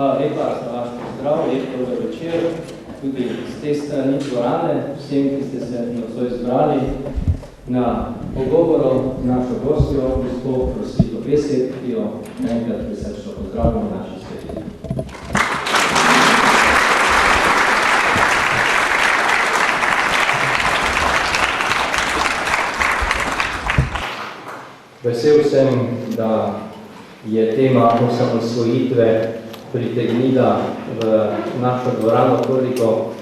Hvala lepa za vaš pozdrav, lep dober večer, tudi z te strani dvorane, vsem, ki ste se nocoj zbrali na pogovoru našo gostjo, gospod Rosvito Pesek, ki jo enkrat prisrčno pozdravljamo v naši sveti. Vesel sem, da je tema osamosvojitve pritegnila v našo dvorano toliko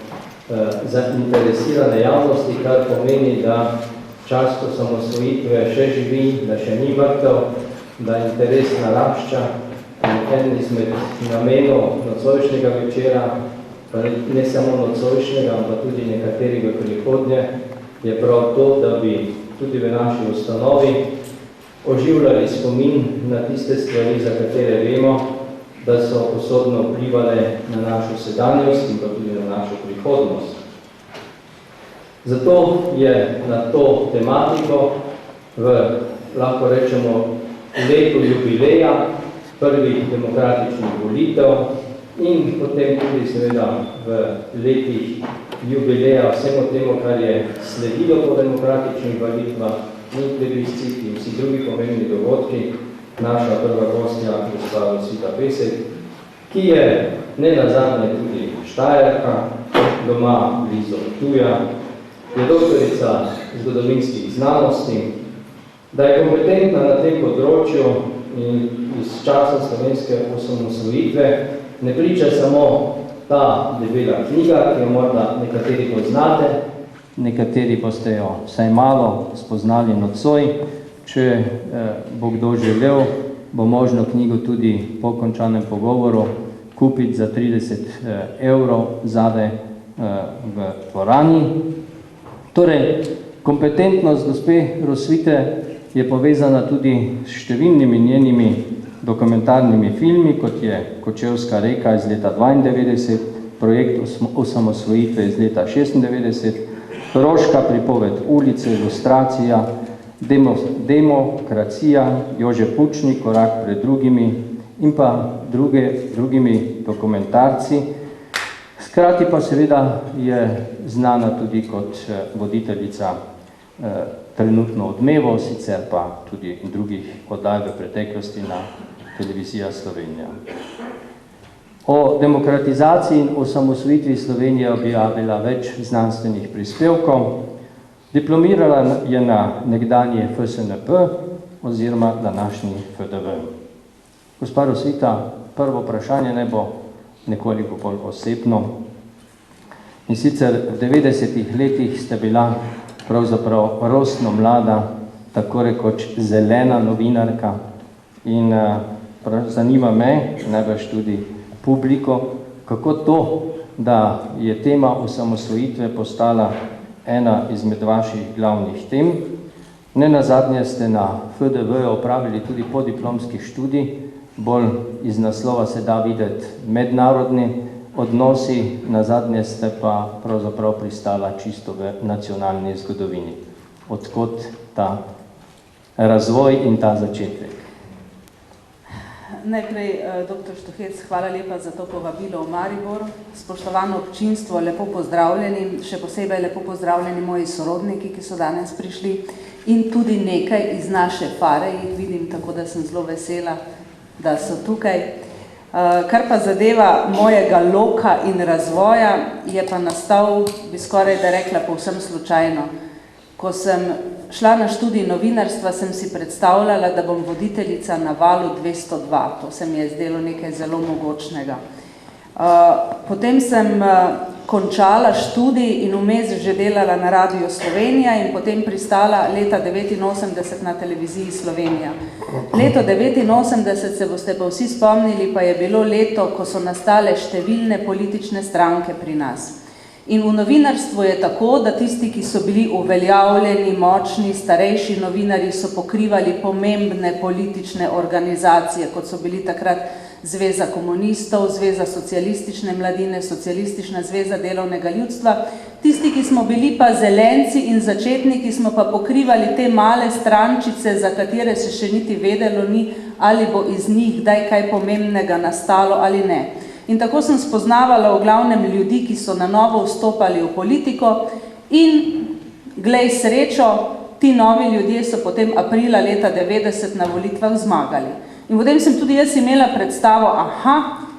zainteresirane javnosti, kar pomeni, da čas osamosvojitve še živi, da še ni mrtev, da interes narašča. En izmed namenov nocojšnjega večera, pa ne samo nocojšnjega, ampak tudi nekateri v prihodnje, je prav to, da bi tudi v naši ustanovi oživljali spomin na tiste stvari, za katere vemo, da so usodno vplivale na našo sedanjost in pa tudi na našo prihodnost. Zato je na to tematiko v, lahko rečemo, letu jubileja, prvih demokratičnih volitev in potem tudi seveda v letih jubileja vsemu temu, kar je sledilo po demokratičnih volitvah, in plebiscit in vsi drugi pomembni dogodki, naša prva gostja, gospa Rosvita Pesek, ki je ne nazadnje tudi Štajerka, doma blizu Ptuja, je doktorica zgodovinskih znanosti, da je kompetentna na tem področju in iz časa slovenske osamosvojitve ne priča samo ta debela knjiga, ki jo morda nekateri poznate, nekateri boste jo vsaj malo spoznali nocoj. Če bo kdo želel, bo možno knjigo tudi po končanem pogovoru kupiti za 30 evrov zade v dvorani. Torej, kompetentnost gospe Rosvite je povezana tudi s številnimi njenimi dokumentarnimi filmi, kot je Kočevska reka iz leta 92, projekt osamosvojitve iz leta 96, Roška pripoved ulice, ilustracija, demokracija, Jože Pučnik, korak pred drugimi in pa drugimi dokumentarci. Hkrati pa seveda je znana tudi kot voditeljica trenutno Odmevov, sicer pa tudi drugih oddaj v preteklosti na televizija Slovenija. O demokratizaciji in osamosvojitvi Slovenije objavila več znanstvenih prispevkov. Diplomirala je na nekdanji FSNP oziroma današnji FDV. Gospa Rosvita, prvo vprašanje ne bo nekoliko bolj osebno. In sicer v 90-ih letih ste bila pravzaprav rosno mlada, tako rekoč zelena novinarka in zanima me, najbrž tudi publiko, kako to, da je tema osamosvojitve postala ena izmed vaših glavnih tem. Ne nazadnje ste na FDV opravili tudi podiplomski študij, bolj iz naslova se da videti mednarodni odnosi, nazadnje ste pa pravzaprav pristala čisto v nacionalni zgodovini. Odkot ta razvoj in ta začetek? Najprej, dr. Štuhec, hvala lepa za to povabilo v Maribor. Spoštovano občinstvo, lepo pozdravljeni, še posebej lepo pozdravljeni moji sorodniki, ki so danes prišli in tudi nekaj iz naše fare jih vidim, tako da sem zelo vesela, da so tukaj. Kar pa zadeva mojega loka in razvoja, je pa nastal, bi skoraj da rekla, povsem slučajno. Ko sem šla na študij novinarstva, sem si predstavljala, da bom voditeljica na Valu 202. To se mi je zdelo nekaj zelo mogočnega. Potem sem končala študij in vmes že delala na Radiu Slovenija in potem pristala leta 1989 na televiziji Slovenija. Leto 1989, se boste pa vsi spomnili, pa je bilo leto, ko so nastale številne politične stranke pri nas. In v novinarstvu je tako, da tisti, ki so bili uveljavljeni, močni, starejši novinarji, so pokrivali pomembne politične organizacije, kot so bili takrat Zveza komunistov, Zveza socialistične mladine, Socialistična zveza delovnega ljudstva. Tisti, ki smo bili pa zelenci in začetniki, smo pa pokrivali te male strančice, za katere se še niti vedelo ni, ali bo iz njih kdaj kaj pomembnega nastalo ali ne. In tako sem spoznavala v glavnem ljudi, ki so na novo vstopali v politiko in glej srečo, ti novi ljudje so potem aprila leta 90 na volitvah zmagali. In potem sem tudi jaz imela predstavo,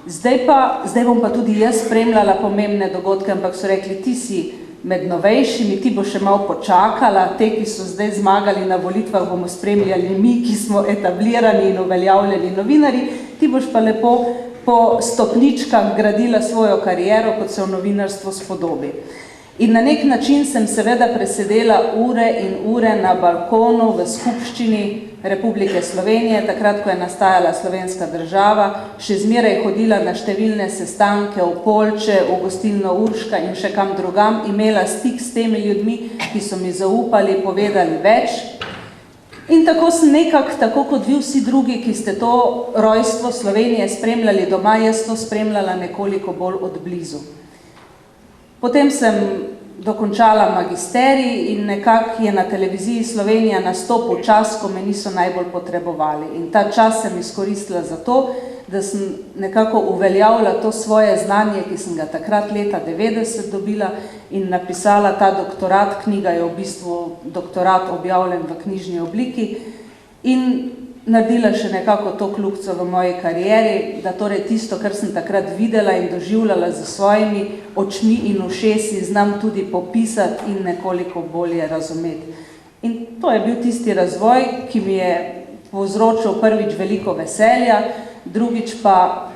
zdaj bom pa tudi jaz spremljala pomembne dogodke, ampak so rekli, ti si med novejšimi, ti bo še malo počakala, te, ki so zdaj zmagali na volitvah, bomo spremljali mi, ki smo etablirani in uveljavljeni novinari, ti boš pa lepo po stopničkah gradila svojo kariero, kot se v novinarstvo spodobi. In na nek način sem seveda presedela ure in ure na balkonu v skupščini Republike Slovenije, takrat, ko je nastajala slovenska država, še zmeraj hodila na številne sestanke v Poljče, v gostilno Urška in še kam drugam, imela stik s temi ljudmi, ki so mi zaupali, povedali več. In tako sem nekako, tako kot vi vsi drugi, ki ste to rojstvo Slovenije spremljali doma, jaz to spremljala nekoliko bolj od blizu. Potem sem dokončala magisterij in nekako je na televiziji Slovenija nastopil čas, ko me niso najbolj potrebovali. In ta čas sem izkoristila za to, da sem nekako uveljavila to svoje znanje, ki sem ga takrat leta 90 dobila in napisala ta doktorat. Knjiga je v bistvu doktorat objavljen v knjižni obliki in naredila še nekako to kljukico v moji karieri, da torej tisto, kar sem takrat videla in doživljala z svojimi očmi in ušesi, znam tudi popisati in nekoliko bolje razumeti. In to je bil tisti razvoj, ki mi je povzročil prvič veliko veselja, drugič pa,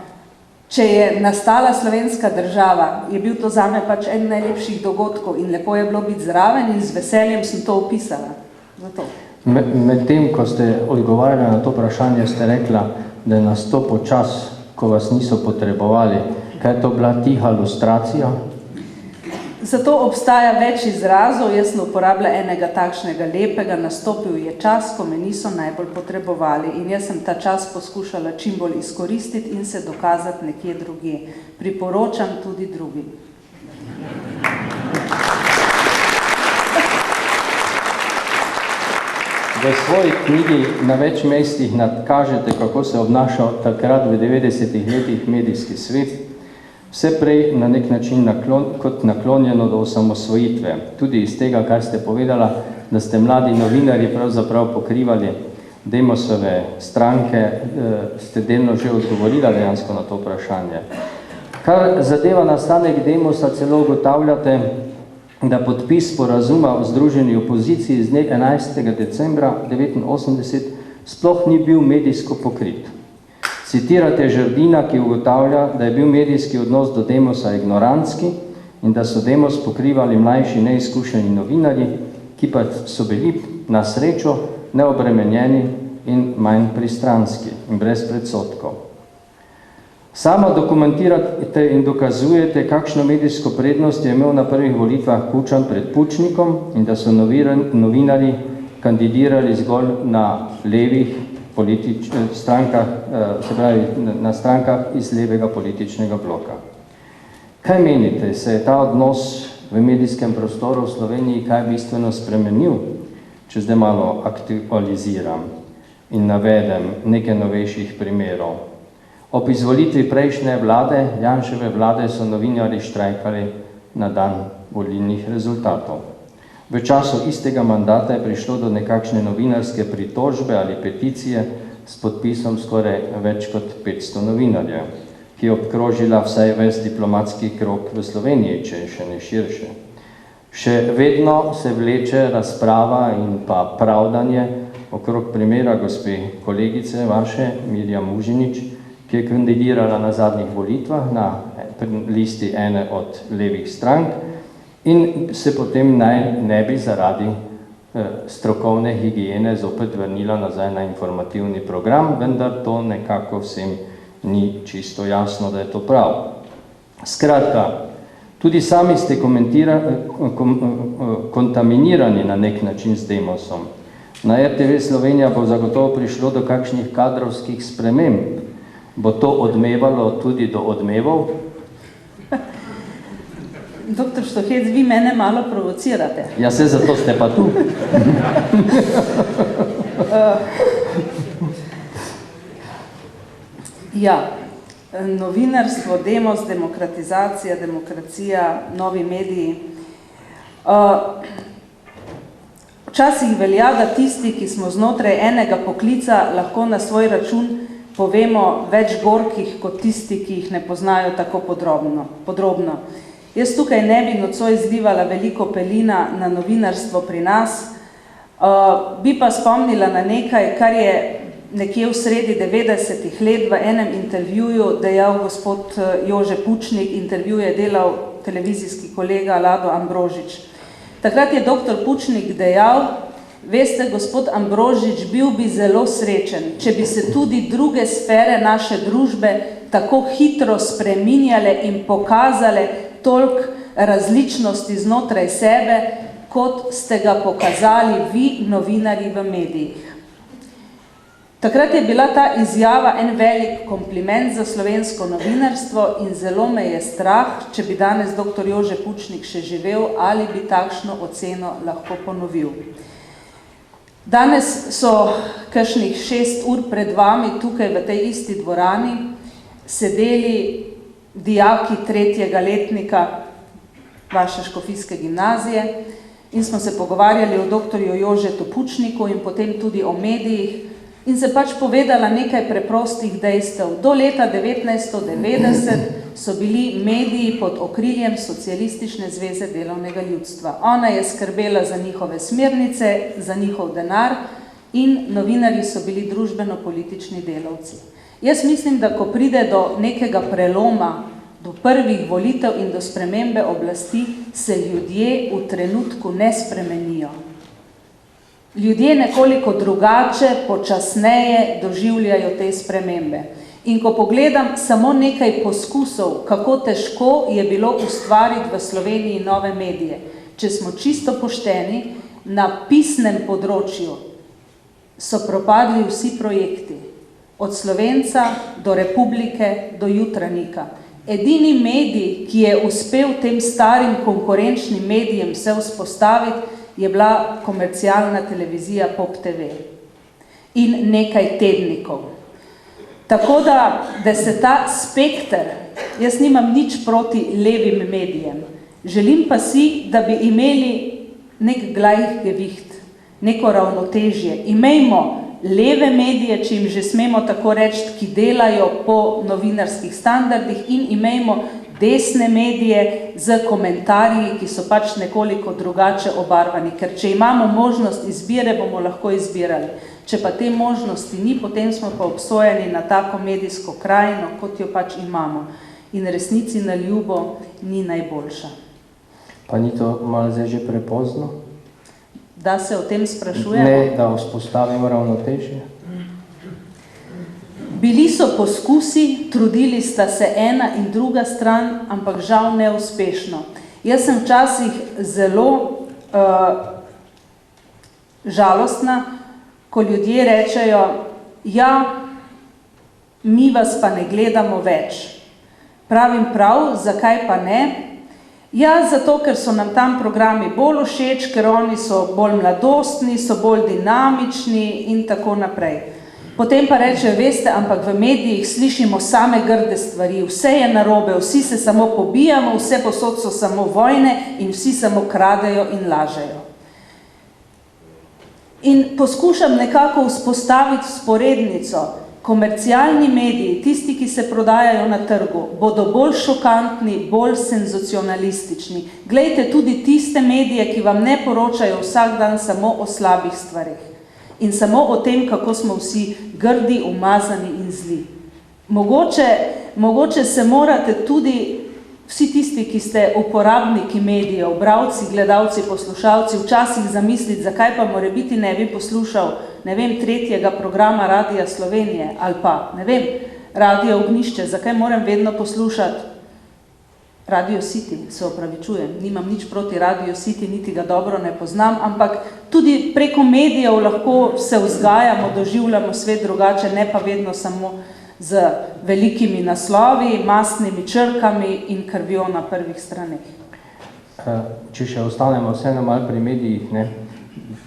če je nastala slovenska država, je bil to zame pač en najlepših dogodkov in lepo je bilo biti zraven in z veseljem sem to opisala. Zato. Med tem, ko ste odgovarjali na to vprašanje, ste rekla, da je nastopil čas, ko vas niso potrebovali. Kaj je to bila tiha lustracija? Zato obstaja več izrazov, jaz sem uporabila enega takšnega lepega, nastopil je čas, ko me niso najbolj potrebovali in jaz sem ta čas poskušala čim bolj izkoristiti in se dokazati nekje drugje. Priporočam tudi drugim. V svoji knjigi na več mestih kažete, kako se obnašal takrat v 90-ih letih medijski svet, vse prej na nek način kot naklonjeno do osamosvojitve. Tudi iz tega, kar ste povedala, da ste mladi novinarji pravzaprav pokrivali Demosove stranke, ste delno že odgovorila dejansko na to vprašanje. Kar zadeva nastanek Demosa, celo ugotavljate, da podpis sporazuma o združeni opoziciji z dne 11. decembra 1989 sploh ni bil medijsko pokrit. Citirate Žerdina, ki ugotavlja, da je bil medijski odnos do Demosa ignorantski in da so Demos pokrivali mlajši neizkušeni novinarji, ki pa so bili na srečo neobremenjeni in manj pristranski in brez predsotkov. Sama dokumentirate in dokazujete, kakšno medijsko prednost je imel na prvih volitvah Kučan pred Pučnikom in da so novinarji kandidirali zgolj na levih strankah, se pravi na strankah iz levega političnega bloka. Kaj menite, se je ta odnos v medijskem prostoru v Sloveniji kaj bistveno spremenil, če zdaj malo aktualiziram in navedem nekaj novejših primerov? Ob izvolitvi prejšnje vlade, Janševe vlade, so novinarji štrajkali na dan volilnih rezultatov. V času istega mandata je prišlo do nekakšne novinarske pritožbe ali peticije s podpisom skoraj več kot 500 novinarjev, ki je obkrožila vsaj ves diplomatski krog v Sloveniji, če še ne širše. Še vedno se vleče razprava in pa pravdanje okrog primera gospe kolegice vaše, Mirja Mužinič, ki je kandidirala na zadnjih volitvah na listi ene od levih strank in se potem ne bi zaradi strokovne higiene zopet vrnila nazaj na informativni program, vendar to nekako vsem ni čisto jasno, da je to prav. Skratka, tudi sami ste kontaminirani na nek način s Demosom. Na RTV Slovenija bo zagotovo prišlo do kakšnih kadrovskih sprememb. Bo to odmevalo tudi do odmevov? Doktor Štuhec, vi mene malo provocirate. Ja, se zato ste pa tu. Ja, novinarstvo, demos, demokratizacija, demokracija, novi mediji. Včasih velja, da tisti, ki smo znotraj enega poklica, lahko na svoj račun povemo več gorkih kot tisti, ki jih ne poznajo tako podrobno. Jaz tukaj ne bi nocoj izlivala veliko pelina na novinarstvo pri nas, bi pa spomnila na nekaj, kar je nekje v sredi 90-ih let v enem intervjuju dejal gospod Jože Pučnik, intervju je delal televizijski kolega Lado Ambrožič. Takrat je dr. Pučnik dejal, veste, gospod Ambrožič, bil bi zelo srečen, če bi se tudi druge sfere naše družbe tako hitro spreminjale in pokazale toliko različnosti znotraj sebe, kot ste ga pokazali vi, novinarji v medijih. Takrat je bila ta izjava en velik kompliment za slovensko novinarstvo in zelo me je strah, če bi danes dr. Jože Pučnik še živel, ali bi takšno oceno lahko ponovil. Danes so kakšnih 6 ur pred vami tukaj v tej isti dvorani sedeli dijaki 3. letnika vaše škofijske gimnazije in smo se pogovarjali o dr. Jožetu Pučniku in potem tudi o medijih in se pač povedala nekaj preprostih dejstev. Do leta 1990 so bili mediji pod okriljem Socialistične zveze delovnega ljudstva. Ona je skrbela za njihove smernice, za njihov denar in novinarji so bili družbeno-politični delavci. Jaz mislim, da ko pride do nekega preloma, do prvih volitev in do spremembe oblasti, se ljudje v trenutku ne spremenijo. Ljudje nekoliko drugače, počasneje doživljajo te spremembe. In ko pogledam samo nekaj poskusov, kako težko je bilo ustvariti v Sloveniji nove medije, če smo čisto pošteni, na pisnem področju so propadli vsi projekti, od Slovenca do Republike do Jutranika. Edini medij, ki je uspel tem starim konkurenčnim medijem se vzpostaviti, je bila komercialna televizija Pop TV in nekaj tednikov. Tako da se ta spekter, jaz nimam nič proti levim medijem, želim pa si, da bi imeli nek Gleichgewicht, neko ravnotežje. Imejmo leve medije, če jim že smemo tako reči, ki delajo po novinarskih standardih, in imejmo desne medije z komentarji, ki so pač nekoliko drugače obarvani. Ker če imamo možnost izbire, bomo lahko izbirali. Če pa te možnosti ni, potem smo pa obsojeni na tako medijsko krajino, kot jo pač imamo. In resnici na ljubo ni najboljša. Pa ni to malo zdaj že prepozno? Da se o tem sprašujemo? Ne, da vzpostavimo ravnotežje. Bili so poskusi, trudili sta se ena in druga stran, ampak žal neuspešno. Jaz sem včasih zelo žalostna, ko ljudje rečejo, ja, mi vas pa ne gledamo več. Pravim prav, zakaj pa ne? Ja, zato, ker so nam tam programi bolj všeč, ker oni so bolj mladostni, so bolj dinamični in tako naprej. Potem pa rečejo, veste, ampak v medijih slišimo same grde stvari, vse je narobe, vsi se samo pobijamo, vse posod so samo vojne in vsi samo kradejo in lažejo. In poskušam nekako vzpostaviti vzporednico. Komercialni mediji, tisti, ki se prodajajo na trgu, bodo bolj šokantni, bolj senzacionalistični. Glejte tudi tiste medije, ki vam ne poročajo vsak dan samo o slabih stvarih. In samo o tem, kako smo vsi grdi, umazani in zli. Mogoče se morate tudi vsi tisti, ki ste uporabniki medijev, bralci, gledalci, poslušalci, včasih zamisliti, zakaj pa morebiti ne bi poslušal, ne vem, 3. programa Radia Slovenije ali pa, ne vem, Radio Ognjišče, zakaj moram vedno poslušati Radio City, se opravičujem, nimam nič proti Radio City, niti ga dobro ne poznam, ampak tudi preko medijev lahko se vzgajamo, doživljamo svet drugače, ne pa vedno samo z velikimi naslovi, mastnimi črkami in krvjo na prvih straneh. Če še ostanemo vseeno malo pri medijih, ne?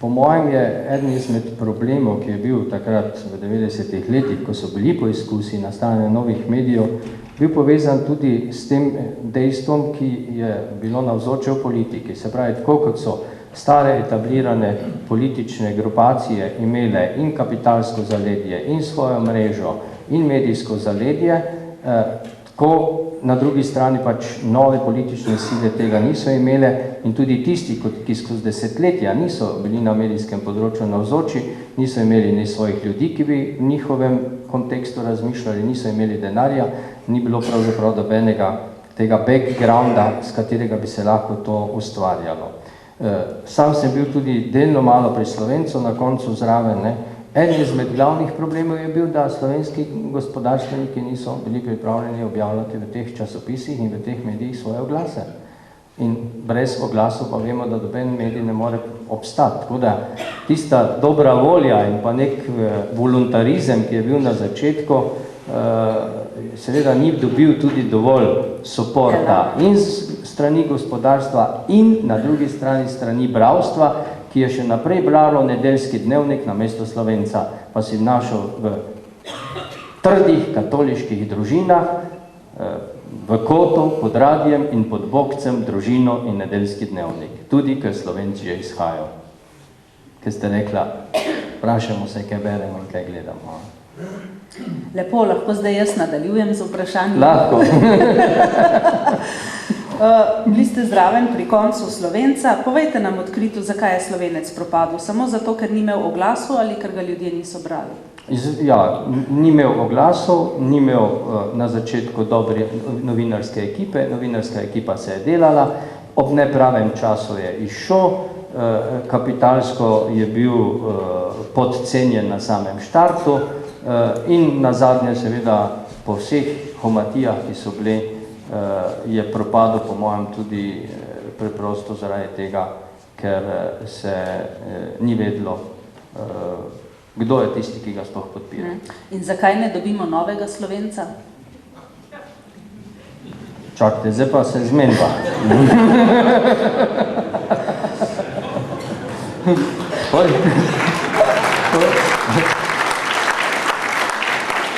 Po mojem je eden izmed problemov, ki je bil takrat v 90-ih letih, ko so bili poizkusi nastajanja novih medijev, bil povezan tudi s tem dejstvom, ki je bilo navzoče v politiki. Se pravi, tako kot so stare etablirane politične grupacije imele in kapitalsko zaledje, in svojo mrežo, in medijsko zaledje, tako na drugi strani pač nove politične sile tega niso imele in tudi tisti, ki skozi desetletja niso bili na medijskem področju navzoči, niso imeli ni svojih ljudi, ki bi v njihovem kontekstu razmišljali, niso imeli denarja, ni bilo pravzaprav dobenega tega backgrounda, z katerega bi se lahko to ustvarjalo. Sam sem bil tudi delno malo pri Slovencu na koncu zraven, ne. Eden izmed glavnih problemov je bil, da slovenski gospodarstveniki niso bili pripravljeni objavljati v teh časopisih in v teh medijih svoje oglase. In brez oglasov pa vemo, da doben medij ne more obstati. Tako da tista dobra volja in pa nek voluntarizem, ki je bil na začetku, seveda ni dobil tudi dovolj suporta in strani gospodarstva in na drugi strani strani bralstva, ki je še naprej bralo Nedeljski dnevnik namesto Slovenca, pa si našel v trdih katoliških družinah, v kotu, pod radijem in pod bokcem družino in Nedeljski dnevnik. Tudi, ker Slovenci že izhajajo. Ker ste rekla, vprašamo se, kaj beremo in kaj gledamo. Lepo, lahko zdaj jaz nadaljujem z vprašanjem. Lahko. Bili ste zraven pri koncu Slovenca. Povejte nam odkrito, zakaj je Slovenec propadel. Samo zato, ker ni imel oglasov ali ker ga ljudje niso brali? Ja, ni imel oglasov, ni imel na začetku dobre novinarske ekipe. Novinarska ekipa se je delala, ob nepravem času je izšel, kapitalsko je bil podcenjen na samem štartu in nazadnje seveda po vseh homatijah, ki so bile, je propadel po mojem tudi preprosto zaradi tega, ker se ni vedlo, kdo je tisti, ki ga sploh podpira. In zakaj ne dobimo novega Slovenca? Čakajte, zdaj pa se zmenba.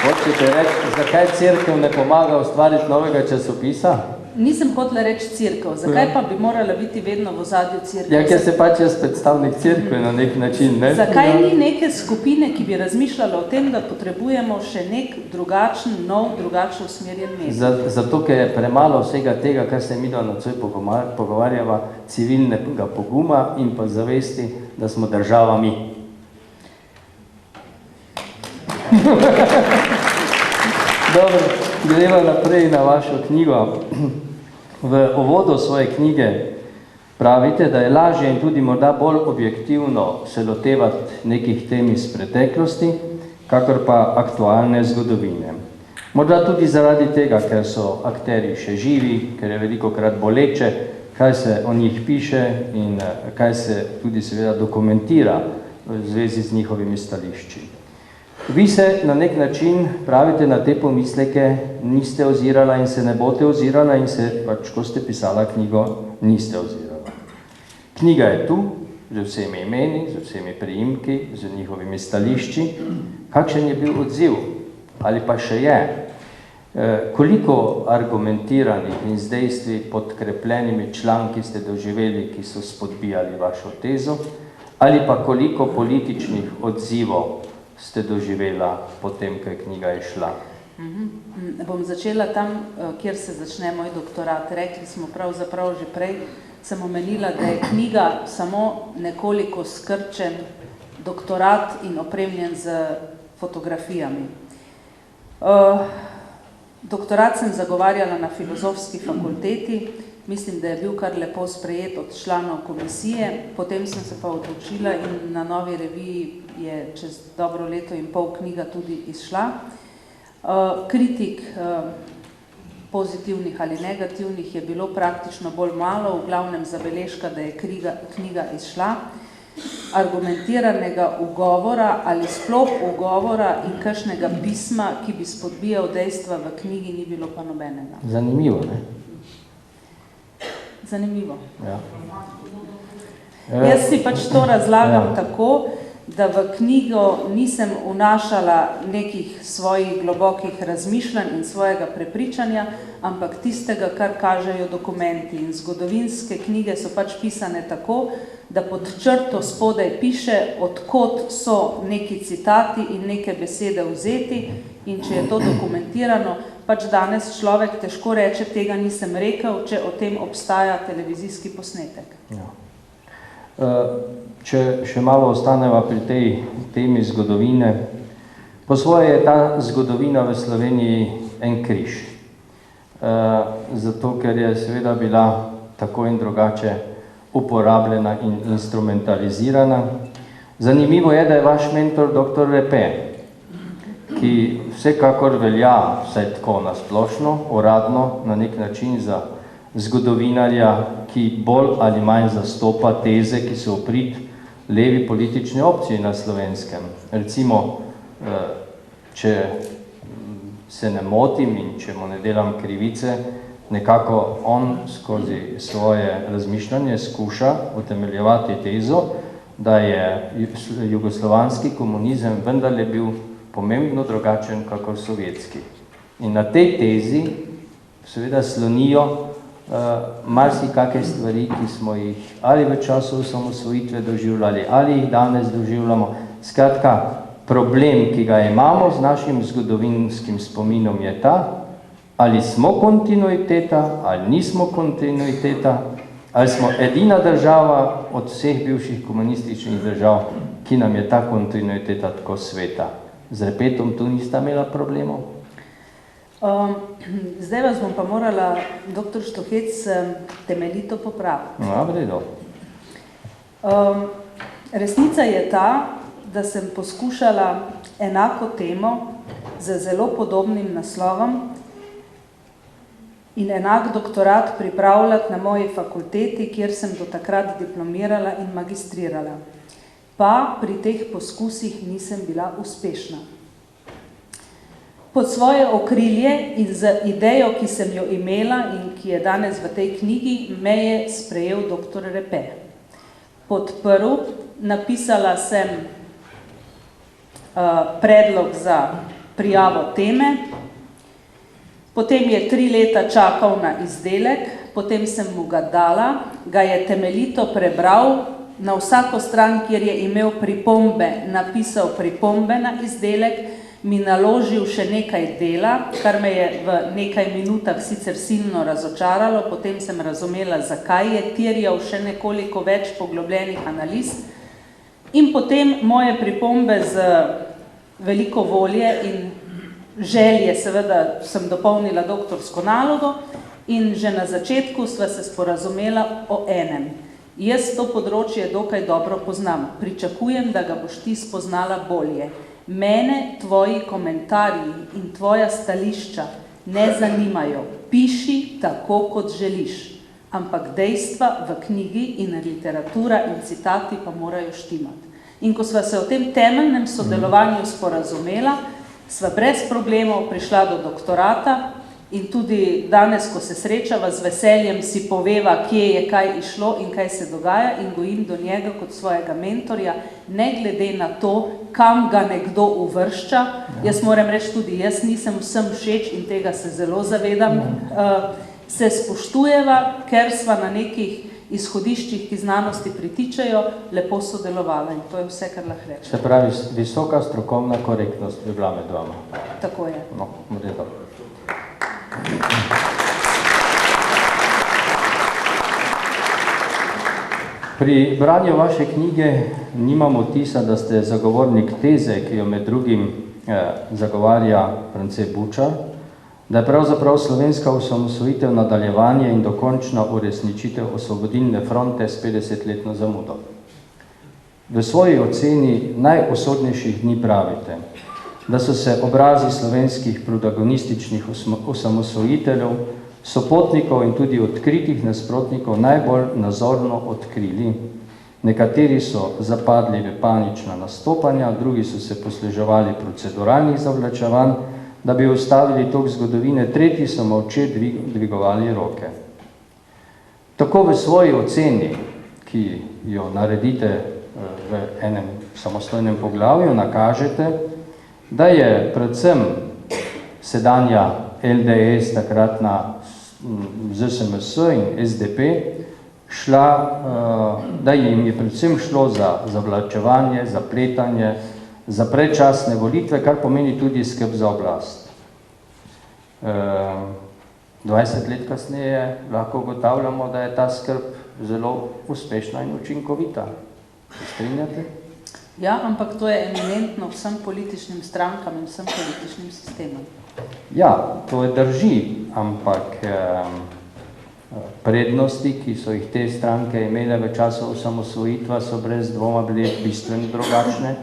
Hočete reči, zakaj cerkev ne pomaga ustvariti novega časopisa? Nisem hotela reči cerkev. Zakaj pa bi morala biti vedno v ozadju cerkev? Ja, ker se pač jaz predstavnik cerkve na nek način, ne? Zakaj ni neke skupine, ki bi razmišljala o tem, da potrebujemo še nek drugačen, nov, drugačno usmerjen medij? Zato, ker je premalo vsega tega, kar se midva nocoj pogovarjava, civilnega poguma in pa zavesti, da smo država mi. Dobro, gremo naprej na vašo knjigo. V uvodu svoje knjige pravite, da je lažje in tudi morda bolj objektivno se lotevati nekih tem iz preteklosti, kakor pa aktualne zgodovine. Morda tudi zaradi tega, ker so akterji še živi, ker je velikokrat boleče, kaj se o njih piše in kaj se tudi seveda dokumentira v zvezi z njihovimi stališči. Vi se na nek način, pravite, na te pomisleke niste ozirala in se ne boste ozirala in se, pač, ko ste pisala knjigo, niste ozirala. Knjiga je tu, z vsemi imeni, z vsemi priimki, z njihovimi stališči. Kakšen je bil odziv? Ali pa še je? Koliko argumentiranih in z dejstvi podkrepljenimi članki ste doživeli, ki so spodbijali vašo tezo? Ali pa koliko političnih odzivov ste doživela potem, ko je knjiga išla? Bom začela tam, kjer se začne moj doktorat. Rekli smo pravzaprav že prej, sem omenila, da je knjiga samo nekoliko skrčen doktorat in opremljen z fotografijami. Doktorat sem zagovarjala na Filozofski fakulteti, mislim, da je bil kar lepo sprejet od članov komisije, potem sem se pa odločila in na Novi reviji je čez dobro leto in pol knjiga tudi izšla. Kritik pozitivnih ali negativnih je bilo praktično bolj malo, v glavnem zabeležka, da je knjiga izšla. Argumentiranega ugovora ali sploh ugovora in kakšnega pisma, ki bi spodbijal dejstva v knjigi, ni bilo pa nobenega. Zanimivo, ne? Zanimivo. Ja. Jaz si pač to razlagam tako, da v knjigo nisem vnašala nekih svojih globokih razmišljanj in svojega prepričanja, ampak tistega, kar kažejo dokumenti. In zgodovinske knjige so pač pisane tako, da pod črto spodaj piše, odkot so neki citati in neke besede vzeti, in če je to dokumentirano, pač danes človek težko reče, tega nisem rekel, če o tem obstaja televizijski posnetek. Ja. Če še malo ostaneva pri tej temi zgodovine, po svoje je ta zgodovina v Sloveniji en križ. Zato, ker je seveda bila tako in drugače uporabljena in instrumentalizirana. Zanimivo je, da je vaš mentor dr. Repe, ki vsekakor velja vse tako nasplošno, uradno, na nek način za zgodovinarja, ki bolj ali manj zastopa teze, ki so v prid levi politični opciji na Slovenskem. Recimo, če se ne motim in če mu ne delam krivice, nekako on skozi svoje razmišljanje skuša utemeljevati tezo, da je jugoslovanski komunizem vendarle bil pomembno drugačen kakor sovjetski. In na tej tezi seveda slonijo marsikake stvari, ki smo jih ali v času osamosvojitve doživljali, ali jih danes doživljamo. Skratka, problem, ki ga imamo z našim zgodovinskim spominom je ta, ali smo kontinuiteta, ali nismo kontinuiteta, ali smo edina država od vseh bivših komunističnih držav, ki nam je ta kontinuiteta tako sveta. Z Repetom tu nista imela problemov? Zdaj vas bom pa morala, dr. Štuhec, temeljito popraviti. No, v redu. Resnica je ta, da sem poskušala enako temo z zelo podobnim naslovom in enak doktorat pripravljati na moji fakulteti, kjer sem do takrat diplomirala in magistrirala. Pa pri teh poskusih nisem bila uspešna. Pod svoje okrilje in z idejo, ki sem jo imela in ki je danes v tej knjigi, me je sprejel dr. Repe. Podprl, napisala sem predlog za prijavo teme, potem je 3 leta čakal na izdelek, potem sem mu ga dala, ga je temeljito prebral, na vsako stran, kjer je imel pripombe, napisal pripombe na izdelek, mi naložil še nekaj dela, kar me je v nekaj minutah sicer silno razočaralo, potem sem razumela, zakaj je terjal še nekoliko več poglobljenih analiz. In potem moje pripombe z veliko volje in želje, seveda sem dopolnila doktorsko nalogo in že na začetku sva se sporazumela o enem. Jaz to področje dokaj dobro poznam. Pričakujem, da ga boš ti spoznala bolje. Mene tvoji komentarji in tvoja stališča ne zanimajo. Piši tako, kot želiš. Ampak dejstva v knjigi in literatura in citati pa morajo štimati. In ko sva se o tem temeljnem sodelovanju sporazumela, sva brez problemov prišla do doktorata in tudi danes, ko se srečava, z veseljem si poveva, kje je kaj išlo in kaj se dogaja in gojim do njega kot svojega mentorja, ne glede na to, kam ga nekdo uvršča. Jaz moram reči tudi, jaz nisem vsem všeč in tega se zelo zavedam. Se spoštujeva, ker sva na nekih izhodiščih, ki znanosti pritičajo, lepo sodelovala in to je vse, kar lahko rečem. Se pravi, visoka strokovna korektnost je bila med vama. Tako je. No, v redu. Pri branju vaše knjige nimam vtisa, da ste zagovornik teze, ki jo med drugim zagovarja France Bučar, da je pravzaprav slovenska osamosvojitev nadaljevanje in dokončna uresničitev osvobodilne fronte s 50-letno zamudo. V svoji oceni najusodnejših dni pravite, da so se obrazi slovenskih protagonističnih osamosvojiteljev, sopotnikov in tudi odkritih nasprotnikov najbolj nazorno odkrili. Nekateri so zapadli v panična nastopanja, drugi so se posluževali proceduralnih zavlačevanj, da bi ustavili tok zgodovine, tretji so molče dvigovali roke. Tako v svoji oceni, ki jo naredite v enem samostojnem poglavju, nakažete, da je predvsem sedanja LDS, takratna ZSMS in SDP, da jim je predvsem šlo za zavlačevanje, zapletanje, za predčasne volitve, kar pomeni tudi skrb za oblast. 20 let kasneje lahko ugotavljamo, da je ta skrb zelo uspešna in učinkovita. Strinjate? Ja, ampak to je eminentno vsem političnim strankam in vsem političnim sistemom. Ja, to je drži, ampak prednosti, ki so jih te stranke imele v času osamosvojitva, so brez dvoma bile bistveno drugačne,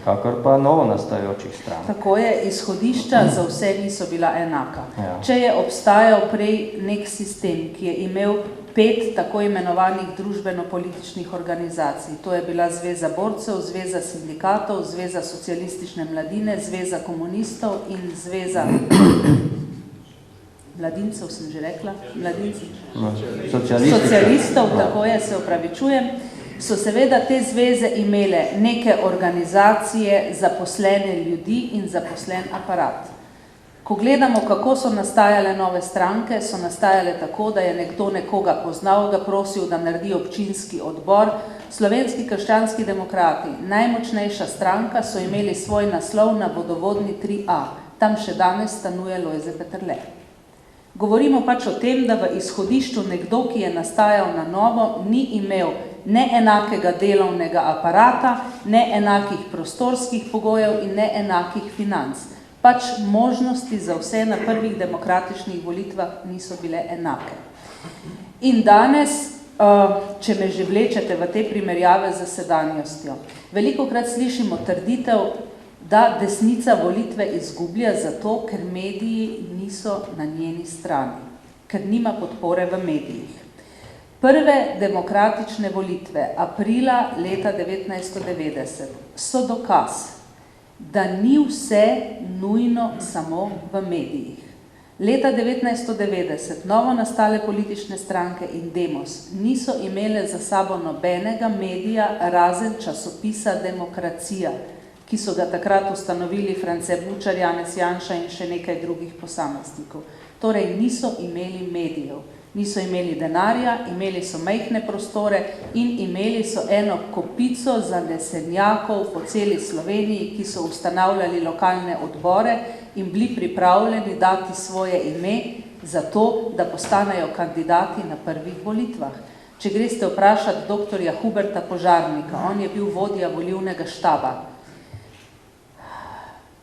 kakor pa novo nastajajočih strank. Tako je, izhodišča za vse niso bila enaka. Ja. Če je obstajal prej nek sistem, ki je imel 5 tako imenovanih družbeno-političnih organizacij, to je bila Zveza borcev, Zveza sindikatov, Zveza socialistične mladine, Zveza komunistov in Zveza mladincev, sem že rekla, socialistov, tako je, se opravičujem, so seveda te zveze imele neke organizacije, zaposlene ljudi in zaposlen aparat. Ko gledamo, kako so nastajale nove stranke, so nastajale tako, da je nekdo nekoga poznal, ga prosil, da naredi občinski odbor. Slovenski krščanski demokrati, najmočnejša stranka, so imeli svoj naslov na vodovodni 3A. Tam še danes stanuje Lojze Peterle. Govorimo pač o tem, da v izhodišču nekdo, ki je nastajal na novo, ni imel ne enakega delovnega aparata, ne enakih prostorskih pogojev in ne enakih financ. Pač možnosti za vse na prvih demokratičnih volitvah niso bile enake. In danes, če me že vlečete v te primerjave z sedanjostjo, velikokrat slišimo trditev, da desnica volitve izgublja zato, ker mediji niso na njeni strani, ker nima podpore v medijih. Prve demokratične volitve aprila leta 1990 so dokaz, da ni vse nujno samo v medijih. Leta 1990 novo nastale politične stranke in Demos niso imele za sabo nobenega medija razen časopisa Demokracija, ki so ga takrat ustanovili France Bučar, Janez Janša in še nekaj drugih posameznikov. Torej niso imeli medijev, niso imeli denarja, imeli so majhne prostore in imeli so eno kopico zanesenjakov po celi Sloveniji, ki so ustanavljali lokalne odbore in bili pripravljeni dati svoje ime za to, da postanejo kandidati na prvih volitvah. Če greste vprašati doktorja Huberta Požarnika, on je bil vodja volilnega štaba.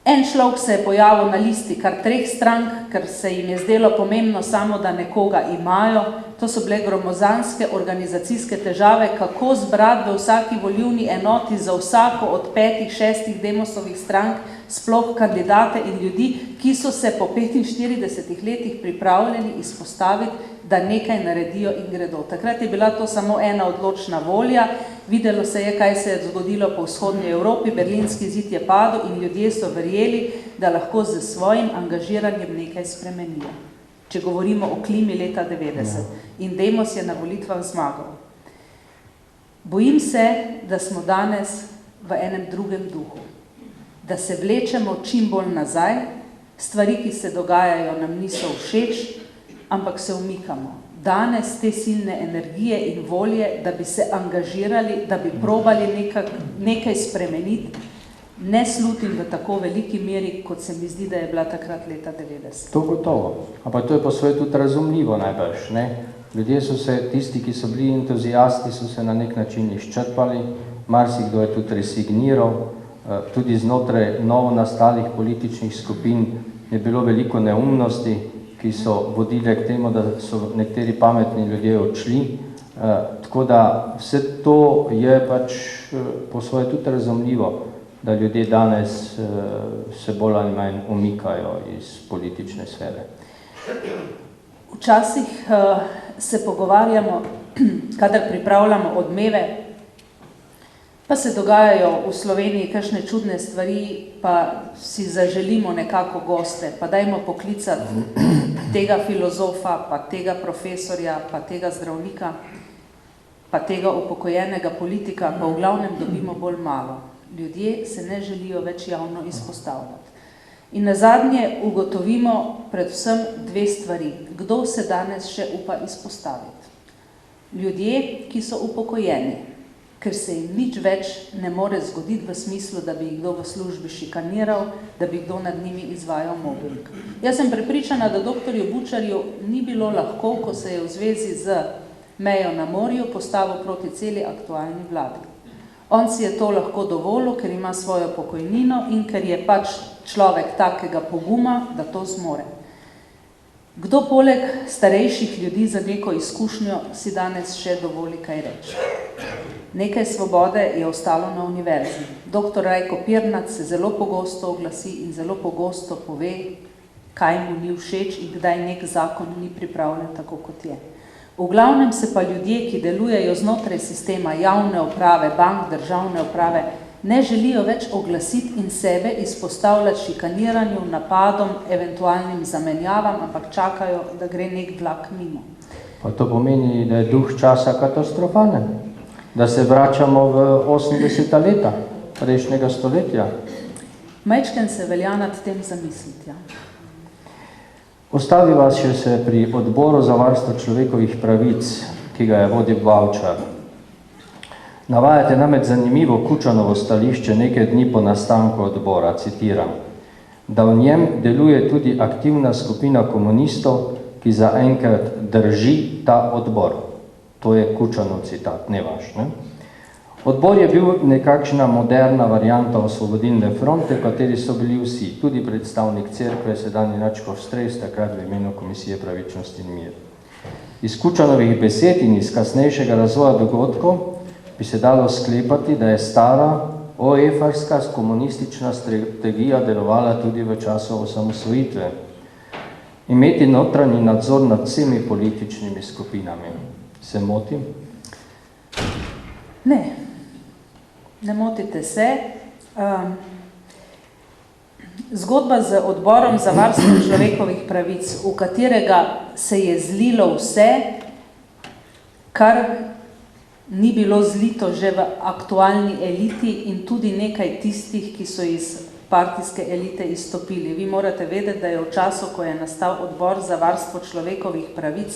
En človek se je pojavil na listi kar 3 strank, ker se jim je zdelo pomembno samo, da nekoga imajo. To so bile gromozanske organizacijske težave, kako zbrati v vsaki volilni enoti za vsako od 5-6 Demosovih strank sploh kandidate in ljudi, ki so se po 45 letih pripravljeni izpostaviti, da nekaj naredijo in gredo. Takrat je bila to samo ena odločna volja, videlo se je, kaj se je zgodilo po vzhodnji Evropi, berlinski zid je padel in ljudje so verjeli, da lahko z svojim angažiranjem nekaj spremenijo. Če govorimo o klimi leta 90. In Demos je na volitvah zmagal. Bojim se, da smo danes v enem drugem duhu. Da se vlečemo čim bolj nazaj, stvari, ki se dogajajo, nam niso všeč, ampak se umikamo. Danes te silne energije in volje, da bi se angažirali, da bi probali nekaj spremeniti, ne slutim v tako veliki meri, kot se mi zdi, da je bila takrat leta 90. To gotovo. Ampak to je po svoje tudi razumljivo najbrž, ne? Ljudje so se, tisti, ki so bili entuzijasti, so se na nek način izčrpali, marsikdo je tudi resigniral, tudi znotraj novo nastalih političnih skupin je bilo veliko neumnosti, ki so vodile k temu, da so nekateri pametni ljudje odšli. Tako da vse to je pač po svoje tudi razumljivo, da ljudje danes se bolj ali manj umikajo iz politične sfere. Včasih se pogovarjamo, kadar pripravljamo odmeve, pa se dogajajo v Sloveniji kakšne čudne stvari, pa si zaželimo nekako goste, pa dajmo poklicati tega filozofa, pa tega profesorja, pa tega zdravnika. pa tega upokojenega politika, pa v glavnem dobimo bolj malo. Ljudje se ne želijo več javno izpostavljati. In nazadnje ugotovimo predvsem dve stvari. Kdo se danes še upa izpostaviti? Ljudje, ki so upokojeni, ker se jim nič več ne more zgoditi v smislu, da bi jih kdo v službi šikaniral, da bi kdo nad njimi izvajal mobbing. Jaz sem prepričana, da doktorju Bučarju ni bilo lahko, ko se je v zvezi z mejo na morju postavil proti celi aktualni vladi. On si je to lahko dovolil, ker ima svojo pokojnino in ker je pač človek takega poguma, da to zmore. Kdo poleg starejših ljudi za neko izkušnjo si danes še dovoli kaj reči? Nekaj svobode je ostalo na univerzi. Dr. Rajko Pirnat se zelo pogosto oglasi in zelo pogosto pove, kaj mu ni všeč in kdaj nek zakon ni pripravljen tako, kot je. V glavnem se pa ljudje, ki delujejo znotraj sistema javne uprave, bank, državne uprave, ne želijo več oglasiti in sebe izpostavljati šikaniranju, napadom, eventualnim zamenjavam, ampak čakajo, da gre nek vlak mimo. Pa to pomeni, da je duh časa katastrofalen, da se vračamo v 80. leta prejšnjega stoletja. Majčken se velja nad tem zamisliti, ja. Ostaviva še se pri odboru za varstvo človekovih pravic, ki ga je vodil Bavčar. Navajate namreč zanimivo Kučanovo stališče nekaj dni po nastanku odbora, citiram, da v njem deluje tudi aktivna skupina komunistov, ki zaenkrat drži ta odbor. To je Kučanov citat, ne vaš, ne? Odbor je bil nekakšna moderna varianta Osvobodilne fronte, v kateri so bili vsi, tudi predstavnik cerkve, sedanji Račkov Stres, takrat v imenu Komisije pravičnosti in mir. Iz Kučanovih besed in iz kasnejšega razvoja dogodkov bi se dalo sklepati, da je stara oefarska komunistična strategija delovala tudi v času osamosvojitve. Imeti notranji nadzor nad vsemi političnimi skupinami. Se motim? Ne motite se. Zgodba z odborom za varstvo človekovih pravic, v katerega se je zlilo vse, kar ni bilo zlito že v aktualni eliti in tudi nekaj tistih, ki so iz partijske elite izstopili. Vi morate vedeti, da je v času, ko je nastal odbor za varstvo človekovih pravic,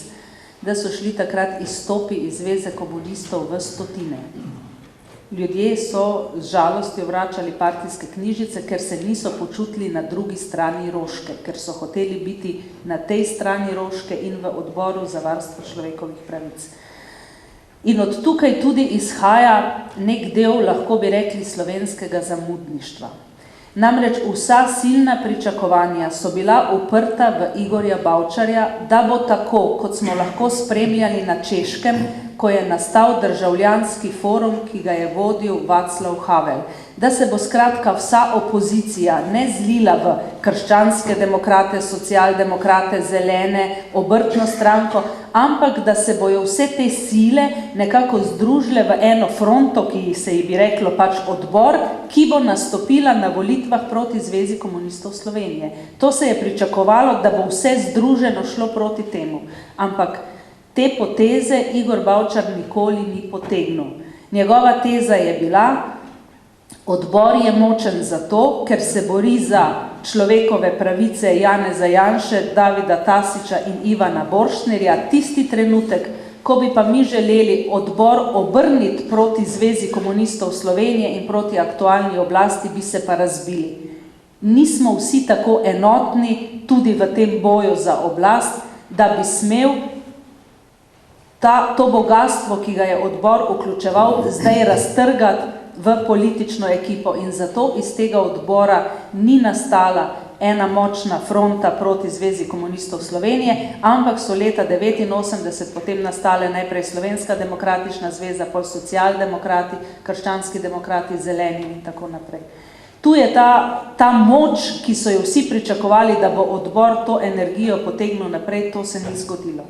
da so šli takrat izstopi iz Zveze komunistov v stotine. Ljudje so z žalostjo vračali partijske knjižice, ker se niso počutili na drugi strani roške, ker so hoteli biti na tej strani roške in v odboru za varstvo človekovih pravic. In od tukaj tudi izhaja nek del, lahko bi rekli, slovenskega zamudništva. Namreč vsa silna pričakovanja so bila uprta v Igorja Bavčarja, da bo tako, kot smo lahko spremljali na Češkem, ko je nastal državljanski forum, ki ga je vodil Václav Havel. Da se bo skratka vsa opozicija ne zlila v krščanske demokrate, socialdemokrate, zelene, obrtno stranko, ampak da se bojo vse te sile nekako združile v eno fronto, ki se ji bi reklo pač odbor, ki bo nastopila na volitvah proti Zvezi komunistov Slovenije. To se je pričakovalo, da bo vse združeno šlo proti temu. Ampak te poteze Igor Bavčar nikoli ni potegnil. Njegova teza je bila, odbor je močen zato, ker se bori za človekove pravice Janeza Janše, Davida Tasića in Ivana Borštnerja, tisti trenutek, ko bi pa mi želeli odbor obrniti proti Zvezi komunistov Slovenije in proti aktualni oblasti, bi se pa razbili. Nismo vsi tako enotni tudi v tem boju za oblast, da bi smel to bogatstvo, ki ga je odbor vključeval, zdaj raztrgati v politično ekipo. In zato iz tega odbora ni nastala ena močna fronta proti Zvezi komunistov Slovenije, ampak so leta 1989 potem nastale najprej Slovenska demokratična zveza, pol socialdemokrati, krščanski demokrati, zeleni in tako naprej. Tu je ta moč, ki so jo vsi pričakovali, da bo odbor to energijo potegnil naprej, to se ni zgodilo.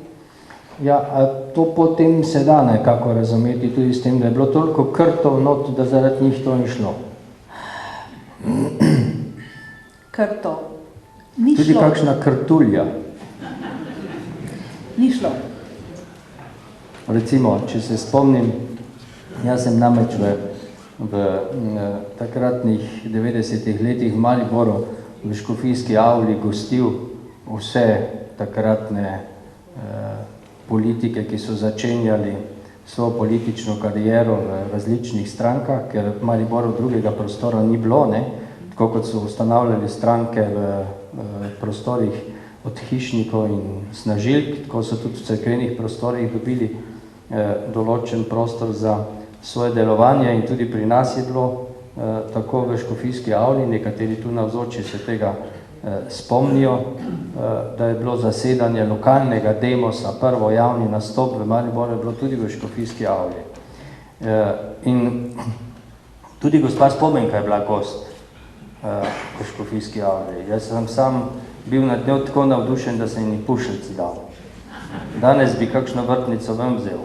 Ja, a to potem se da nekako razumeti tudi s tem, da je bilo toliko krtov not, da zaradi njih to ni šlo. Krtov. Ni tudi šlo. kakšna krtulja. Ni šlo. Recimo, če se spomnim, jaz sem namreč v takratnih 90-ih letih v Mariboru v škofijski avli gostil vse takratne politike, ki so začenjali svojo politično kariero v različnih strankah, ker v Mariboru drugega prostora ni bilo, ne? Tako kot so ustanavljali stranke v prostorih od hišnikov in snažilk, tako so tudi v cerkvenih prostorih dobili določen prostor za svoje delovanje in tudi pri nas je bilo tako v škofijski avli, nekateri tu navzoči se tega spomnijo, da je bilo zasedanje lokalnega demosa, prvo javni nastop v Mariboru je bilo tudi v škofijski avli. In tudi gospa Spomenka je bila gost v škofijski avli. Jaz sem sam bil nad njo tako navdušen, da sem ji pušelc dal. Danes bi kakšno vrtnico ven vzel.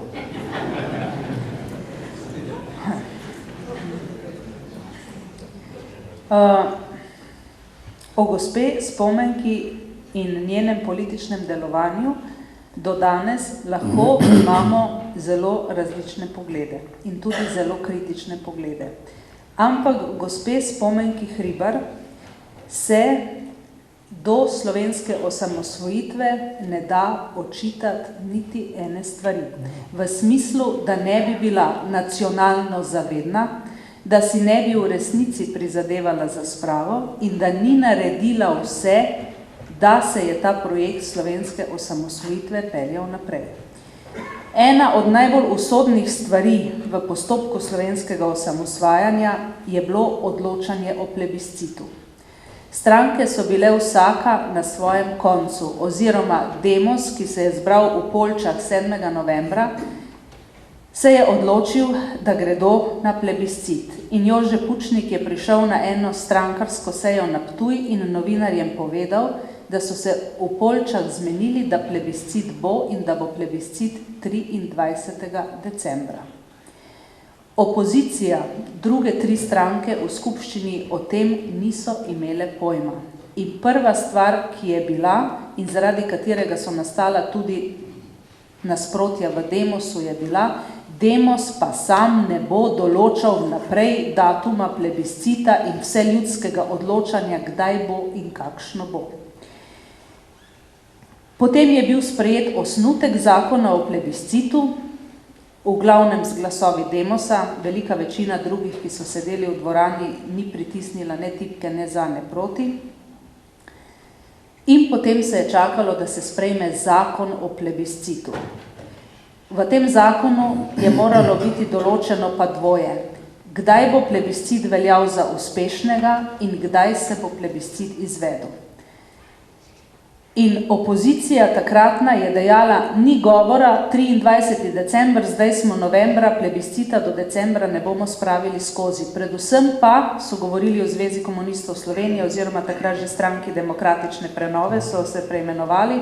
O gospe Spomenki in njenem političnem delovanju do danes lahko imamo zelo različne poglede in tudi zelo kritične poglede. Ampak gospe Spomenki Hribar se do slovenske osamosvojitve ne da očitati niti ene stvari. V smislu, da ne bi bila nacionalno zavedna, da si ne bi v resnici prizadevala za spravo in da ni naredila vse, da se je ta projekt slovenske osamosvojitve peljal naprej. Ena od najbolj usodnih stvari v postopku slovenskega osamosvajanja je bilo odločanje o plebiscitu. Stranke so bile vsaka na svojem koncu, oziroma demos, ki se je zbral v Poljčah 7. novembra, se je odločil, da gredo na plebiscit. In Jože Pučnik je prišel na eno strankarsko sejo na Ptuj in novinarjem povedal, da so se v Poljčah zmenili, da plebiscit bo in da bo plebiscit 23. decembra. Opozicija, druge 3 stranke v skupščini o tem niso imele pojma. In prva stvar, ki je bila in zaradi katerega so nastala tudi nasprotja v demosu, je bila, demos pa sam ne bo določal naprej datuma plebiscita in vseljudskega odločanja, kdaj bo in kakšno bo. Potem je bil sprejet osnutek zakona o plebiscitu, v glavnem z glasovi demosa, velika večina drugih, ki so sedeli v dvorani, ni pritisnila ne tipke, ne za, ne proti. In potem se je čakalo, da se sprejme zakon o plebiscitu. V tem zakonu je moralo biti določeno pa dvoje. Kdaj bo plebiscit veljal za uspešnega in kdaj se bo plebiscit izvedel. In opozicija takratna je dejala, ni govora, 23. december, zdaj smo novembra, plebiscita do decembra ne bomo spravili skozi. Predvsem pa so govorili o Zvezi komunistov Slovenije oziroma takrat že stranki Demokratične prenove, so se preimenovali.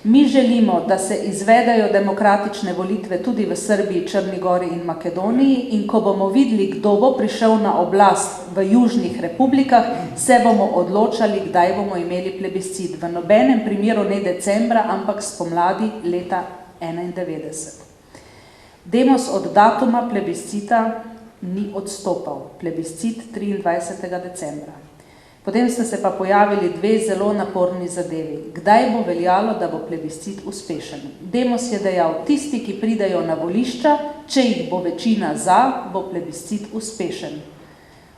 Mi želimo, da se izvedajo demokratične volitve tudi v Srbiji, Črni Gori in Makedoniji in ko bomo videli, kdo bo prišel na oblast v južnih republikah, se bomo odločali, kdaj bomo imeli plebiscit. V nobenem primeru ne decembra, ampak spomladi leta 1991. Demos od datuma plebiscita ni odstopal. Plebiscit 23. decembra. Potem sta se pa pojavili 2 zelo naporni zadevi. Kdaj bo veljalo, da bo plebiscit uspešen? Demos je dejal, tisti, ki pridajo na volišča, če jih bo večina za, bo plebiscit uspešen.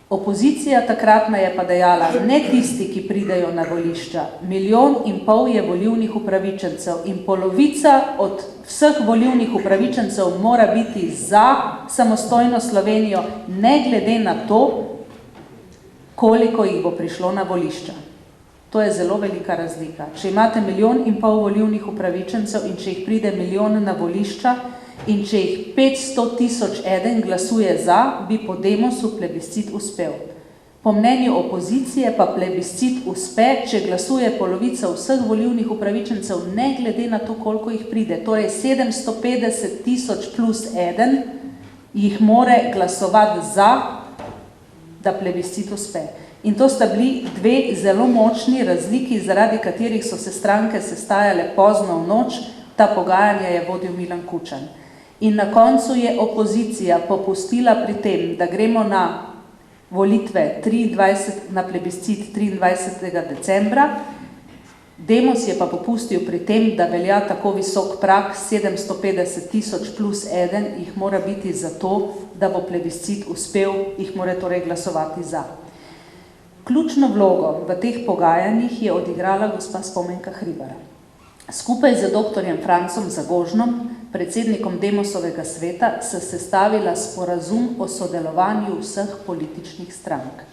Opozicija takratna je pa dejala, ne tisti, ki pridajo na volišča. 1,5 milijona je volilnih upravičencev in polovica od vseh volilnih upravičencev mora biti za samostojno Slovenijo, ne glede na to, koliko jih bo prišlo na volišča. To je zelo velika razlika. Če imate 1,5 milijona volilnih upravičencev in če jih pride 1 milijon na volišča in če jih 500 000 glasuje za, bi po demosu plebiscit uspel. Po mnenju opozicije pa plebiscit uspe, če glasuje polovica vseh volilnih upravičencev, ne glede na to, koliko jih pride. Torej 750 000 plus 1 jih more glasovati za, da plebiscit uspe. In to sta bili 2 zelo močni razliki, zaradi katerih so se stranke sestajale pozno v noč, ta pogajanja je vodil Milan Kučan. In na koncu je opozicija popustila pri tem, da gremo na volitve na plebiscit 23. decembra, Demos je pa popustil pri tem, da velja tako visok prag 750.000 plus 1, jih mora biti za to, da bo plebiscit uspel, jih mora torej glasovati za. Ključno vlogo v teh pogajanjih je odigrala gospa Spomenka Hribara. Skupaj z doktorjem Francom Zagožnom, predsednikom Demosovega sveta, se sestavila sporazum o sodelovanju vseh političnih strank.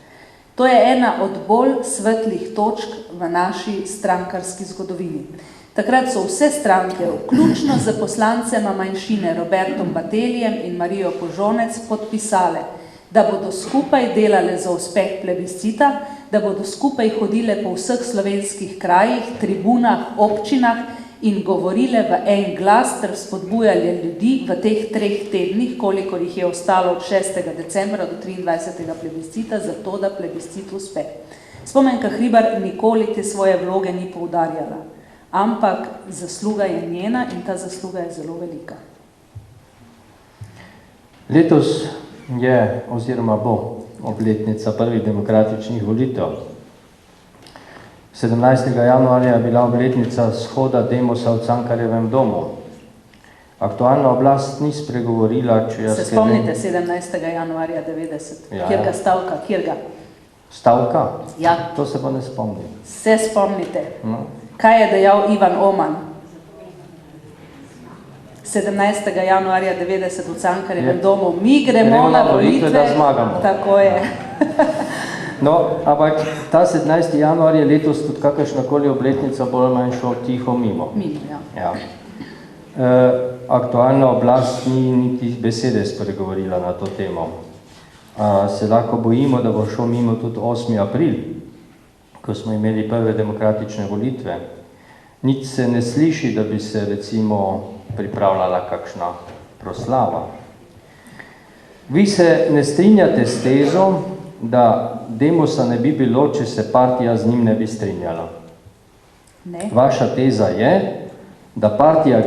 To je ena od bolj svetlih točk v naši strankarski zgodovini. Takrat so vse stranke, vključno z poslancema manjšine Robertom Batelijem in Marijo Požonec, podpisale, da bodo skupaj delale za uspeh plebiscita, da bodo skupaj hodile po vseh slovenskih krajih, tribunah, občinah in govorile v en glas ter spodbujali ljudi v teh 3 tednih, kolikor jih je ostalo od 6. decembra do 23. plebiscita, za to, da plebiscit uspe. Spomenka Hribar nikoli te svoje vloge ni poudarjala, ampak zasluga je njena in ta zasluga je zelo velika. Letos je oziroma bo obletnica prvih demokratičnih volitev. 17. januarja je bila obletnica shoda Demosa v Cankarjevem domu. Aktualna oblast ni spregovorila, če jaz... Se spomnite 17. januarja 90? Ja, kjer ga stavka, kjer ga? Stavka? Ja. To se pa ne spomni. Se spomnite. No. Kaj je dejal Ivan Oman? 17. januarja 90 v Cankarjevem domu. Mi gremo na volitve, da zmagamo. Tako je. No, ampak ta 17. januar je letos tudi kakršnakoli obletnica bolj manj šel tiho mimo. Mimo, ja. Ja. Aktualna oblast ni niti besede spregovorila na to temo. Se lahko bojimo, da bo šel mimo tudi 8. april, ko smo imeli prve demokratične volitve. Nič se ne sliši, da bi se recimo pripravljala kakšna proslava. Vi se ne strinjate s tezo, da Demosa ne bi bilo, če se partija z njim ne bi strinjala. Ne. Vaša teza je, da partija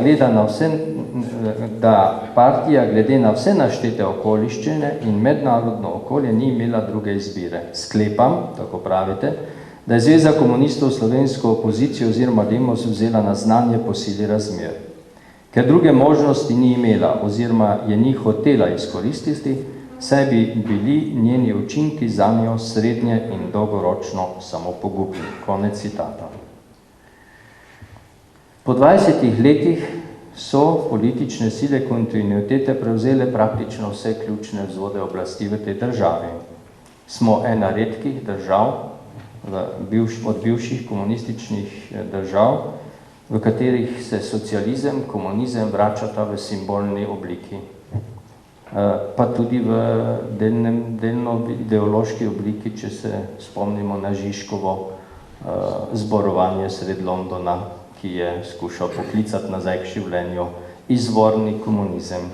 glede na vse naštete okoliščine in mednarodno okolje ni imela druge izbire. Sklepam, tako pravite, da je Zveza komunistov slovensko opozicijo oziroma Demos vzela na znanje po sili razmer. Ker druge možnosti ni imela oziroma je ni hotela izkoristiti, saj bi bili njeni učinki zanjo srednje in dolgoročno samo pogubni. Konec citata. Po 20 letih so politične sile kontinuitete prevzele praktično vse ključne vzvode oblasti v tej državi. Smo ena redkih držav, od bivših komunističnih držav, v katerih se socializem, komunizem vračata v simbolni obliki, pa tudi v delno ideološki obliki, če se spomnimo na Žižkovo zborovanje sred Londona, ki je skušal poklicati nazaj k življenju izvorni komunizem.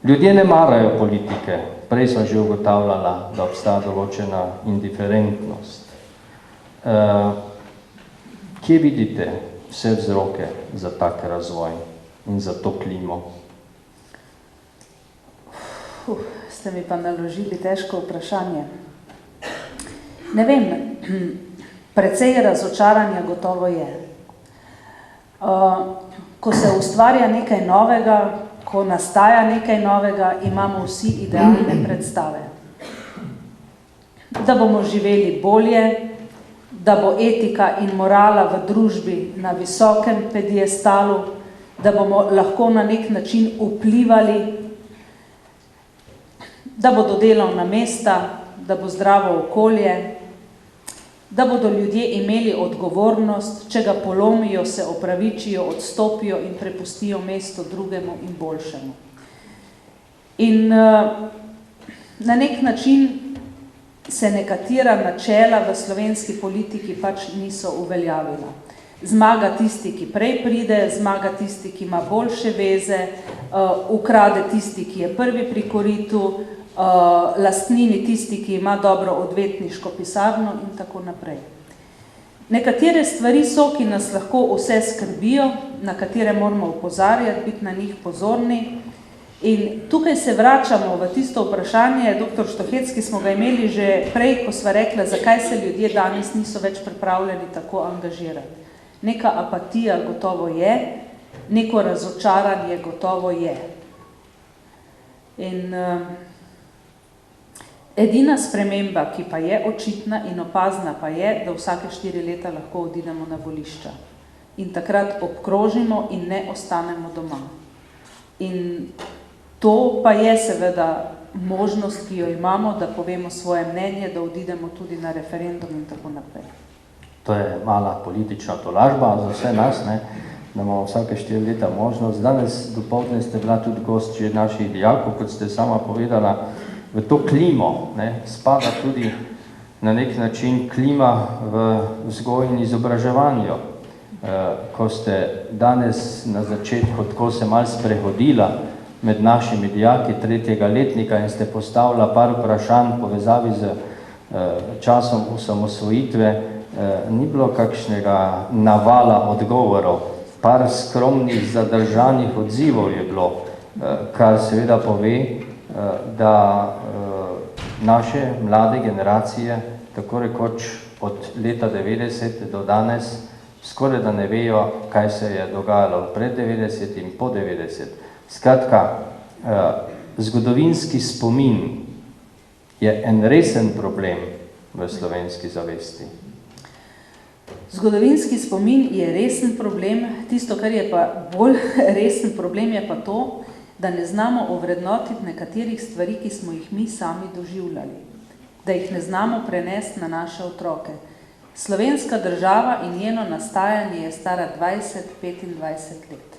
Ljudje ne marajo politike, prej sva že ugotavljala, da obstaja določena indiferentnost. Kje vidite vse vzroke za tak razvoj in za to klimo? Ste mi pa naložili težko vprašanje. Ne vem, precej razočaranja gotovo je. Ko se ustvarja nekaj novega, ko nastaja nekaj novega, imamo vsi idealne predstave. Da bomo živeli bolje, da bo etika in morala v družbi na visokem pediestalu, da bomo lahko na nek način vplivali, da bodo delovna mesta, da bo zdravo okolje, da bodo ljudje imeli odgovornost, če ga polomijo, se opravičijo, odstopijo in prepustijo mesto drugemu in boljšemu. In na nek način se nekatera načela v slovenski politiki pač niso uveljavila. Zmaga tisti, ki prej pride, zmaga tisti, ki ima boljše veze, ukrade tisti, ki je prvi pri koritu, lastnini tisti, ki ima dobro odvetniško pisarno in tako naprej. Nekatere stvari so, ki nas lahko vse skrbijo, na katere moramo opozarjati, biti na njih pozorni, In tukaj se vračamo v tisto vprašanje, dr. Štohec, ki smo ga imeli že prej, ko sva rekla, zakaj se ljudje danes niso več pripravljeni tako angažirati. Neka apatija gotovo je, neko razočaranje gotovo je. In edina sprememba, ki pa je očitna in opazna, pa je, da vsake 4 leta lahko odidemo na volišča. In takrat obkrožimo in ne ostanemo doma. In to pa je seveda možnost, ki jo imamo, da povemo svoje mnenje, da odidemo tudi na referendum in tako naprej. To je mala politična tolažba za vse nas, ne? Da imamo vsake 4 leta možnost. Danes dopoldne ste bila tudi gost že naših dijakov, kot ste sama povedala, v to klimo, ne, spada tudi na nek način klima v vzgoji in izobraževanju. Ko ste danes na začetku tako se malo sprehodila med našimi dijaki 3. letnika in ste postavila par vprašanj v povezavi z časom osamosvojitve, ni bilo kakšnega navala odgovorov, par skromnih zadržanih odzivov je bilo, kar seveda pove, da naše mlade generacije, tako rekoč od leta 90 do danes, skoraj da ne vejo, kaj se je dogajalo pred 90 in po 90. Skratka, zgodovinski spomin je en resen problem v slovenski zavesti. Zgodovinski spomin je resen problem, tisto, kar je pa bolj resen problem, je pa to, da ne znamo ovrednotiti nekaterih stvari, ki smo jih mi sami doživljali, da jih ne znamo prenesti na naše otroke. Slovenska država in njeno nastajanje je stara 20-25 let.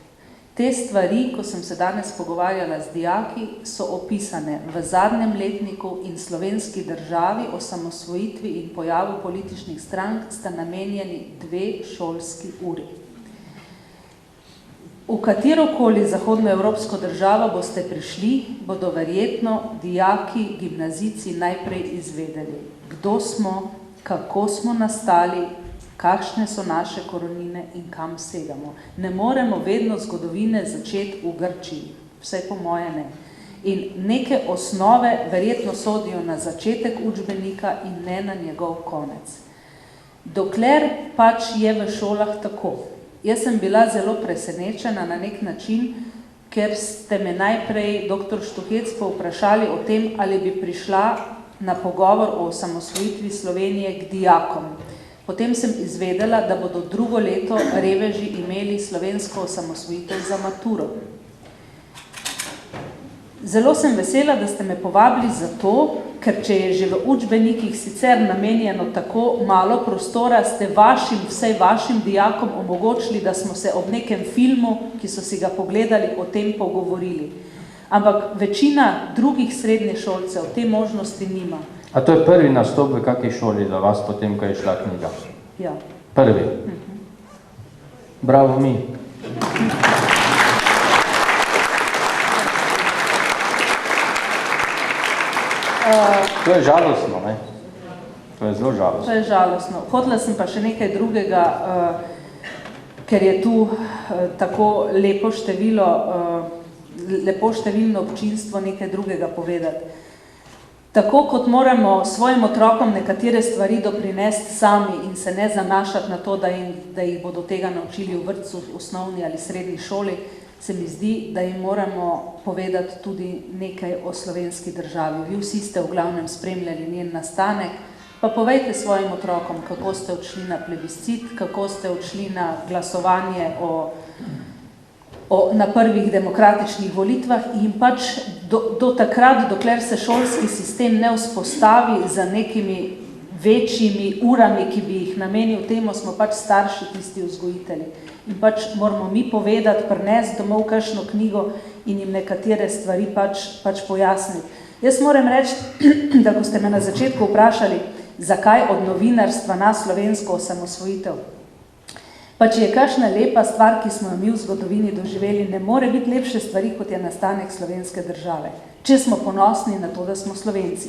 Te stvari, ko sem se danes pogovarjala z dijaki, so opisane v zadnjem letniku in slovenski državi, osamosvojitvi in pojavu političnih strank sta namenjeni 2 šolski uri. V katerokoli zahodnoevropsko državo boste prišli, bodo verjetno dijaki, gimnazijci najprej izvedeli, kdo smo, kako smo nastali, kakšne so naše korenine in kam segamo. Ne moremo vedno zgodovine začeti v Grčiji, vsaj po moje ne. In neke osnove verjetno sodijo na začetek učbenika in ne na njegov konec. Dokler pač je v šolah tako. Jaz sem bila zelo presenečena na nek način, ker ste me najprej, dr. Štuhec, povprašali o tem, ali bi prišla na pogovor o osamosvojitvi Slovenije k dijakom. Potem sem izvedela, da bodo drugo leto reveži imeli slovensko osamosvojitev za maturo. Zelo sem vesela, da ste me povabili zato, ker če je že v učbenikih sicer namenjeno tako malo prostora, ste vsej vašim dijakom omogočili, da smo se ob nekem filmu, ki so si ga pogledali, o tem pogovorili. Ampak večina drugih srednješolcev te možnosti nima. A to je prvi nastop v kakšni šoli za vas, potem, ko je šla knjiga? Ja. Prvi. Bravo mi. To je žalostno, ne? To je zelo žalostno. To je žalostno. Hotela sem pa še nekaj drugega, ker je tu tako lepo številno občinstvo nekaj drugega povedati. Tako kot moramo svojim otrokom nekatere stvari doprinesti sami in se ne zanašati na to, da jih bodo tega naučili v vrtcu, osnovni ali srednji šoli, se mi zdi, da jim moramo povedati tudi nekaj o slovenski državi. Vi vsi ste v glavnem spremljali njen nastanek, pa povejte svojim otrokom, kako ste odšli na plebiscit, kako ste odšli na glasovanje na prvih demokratičnih volitvah in pač do takrat, dokler se šolski sistem ne vzpostavi za nekimi večjimi urami, ki bi jih namenil temu, smo pač starši tisti vzgojitelji. In pač moramo mi povedati, prinesti domov kakšno knjigo in jim nekatere stvari pač pojasniti. Jaz moram reči, da ko ste me na začetku vprašali, zakaj od novinarstva na slovensko osamosvojitev. Pa če je kakšna lepa stvar, ki smo jo mi v zgodovini doživeli, ne more biti lepše stvari, kot je nastanek slovenske države, če smo ponosni na to, da smo Slovenci.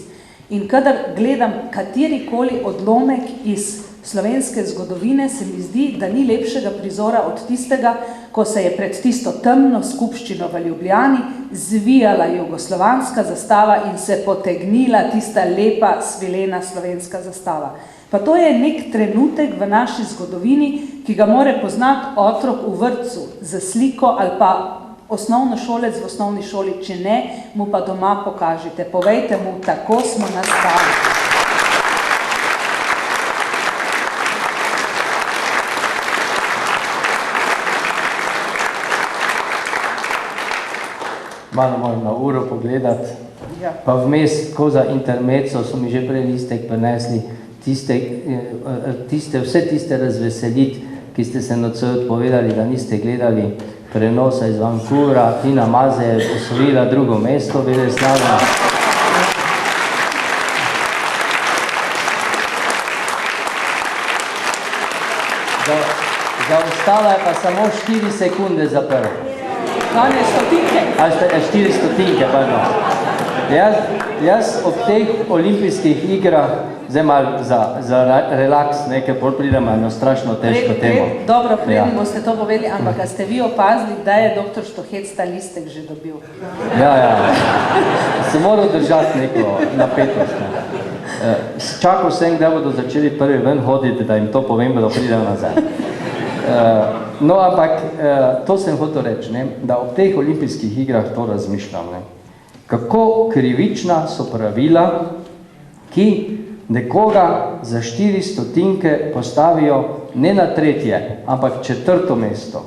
In kadar gledam katerikoli odlomek iz slovenske zgodovine, se mi zdi, da ni lepšega prizora od tistega, ko se je pred tisto temno skupščino v Ljubljani zvijala jugoslovanska zastava in se potegnila tista lepa, svilena slovenska zastava. Pa to je nek trenutek v naši zgodovini, ki ga more poznati otrok v vrtcu za sliko ali pa osnovnošolec v osnovni šoli, če ne, mu pa doma pokažite. Povejte mu, tako smo nastali. Malo moram na uro pogledati, Ja. pa vmes, ko za intermezzo so mi že prej listek prinesli, vse tiste razveseliti, ki ste se nocoj odpovedali, da niste gledali prenosa iz Vancouvra. Tina Maze je osvojila drugo mesto, veleslavna. Zaostala je pa samo 4 sekunde za prvo. Konec stotinke. 4 stotinke, pardon. Jaz ob teh olimpijskih igrah, zdaj malo za relaks, ker pol pridemo na strašno težko temo. Dobro, preden boste to povedali, ampak a ste vi opazili, da je dr. Štohec ta listek že dobil? Ja. Se moral držati neko napetost. Čakal sem, da bodo začeli prvi ven hoditi, da jim to povem, da pridejo nazaj. No, ampak to sem hotel reči, da ob teh olimpijskih igrah to razmišljam. Kako krivična so pravila, ki nekoga za 4 stotinke postavijo ne na 3., ampak 4. mesto.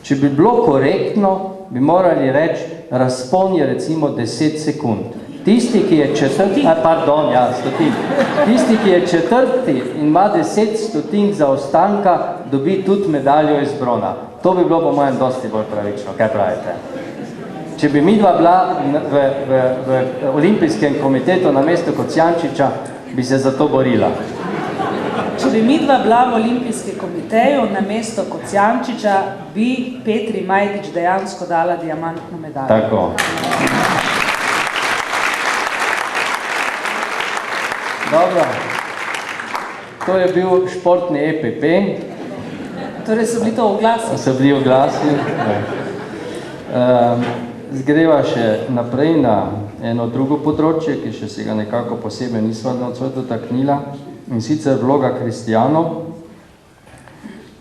Če bi bilo korektno, bi morali reči, razpon je recimo 10 sekund. Tisti, ki je četrti in ima 10 stotink zaostanka, dobi tudi medaljo iz brona. To bi bilo po mojem dosti bolj pravično. Kaj pravite? Če bi midva bila v olimpijskem komitetu na mesto Kocijančiča, bi se za to borila. Če bi midva bila v olimpijskem komiteju na mesto Kocijančiča, bi Petri Majdič dejansko dala diamantno medaljo. Tako. Dobro, to je bil športni EPP. Torej so bili to oglasi? So bili oglasi. Zgreva še naprej na eno drugo področje, ki še se ga nekako posebej nisva nocoj dotaknila, in sicer vloga kristjanov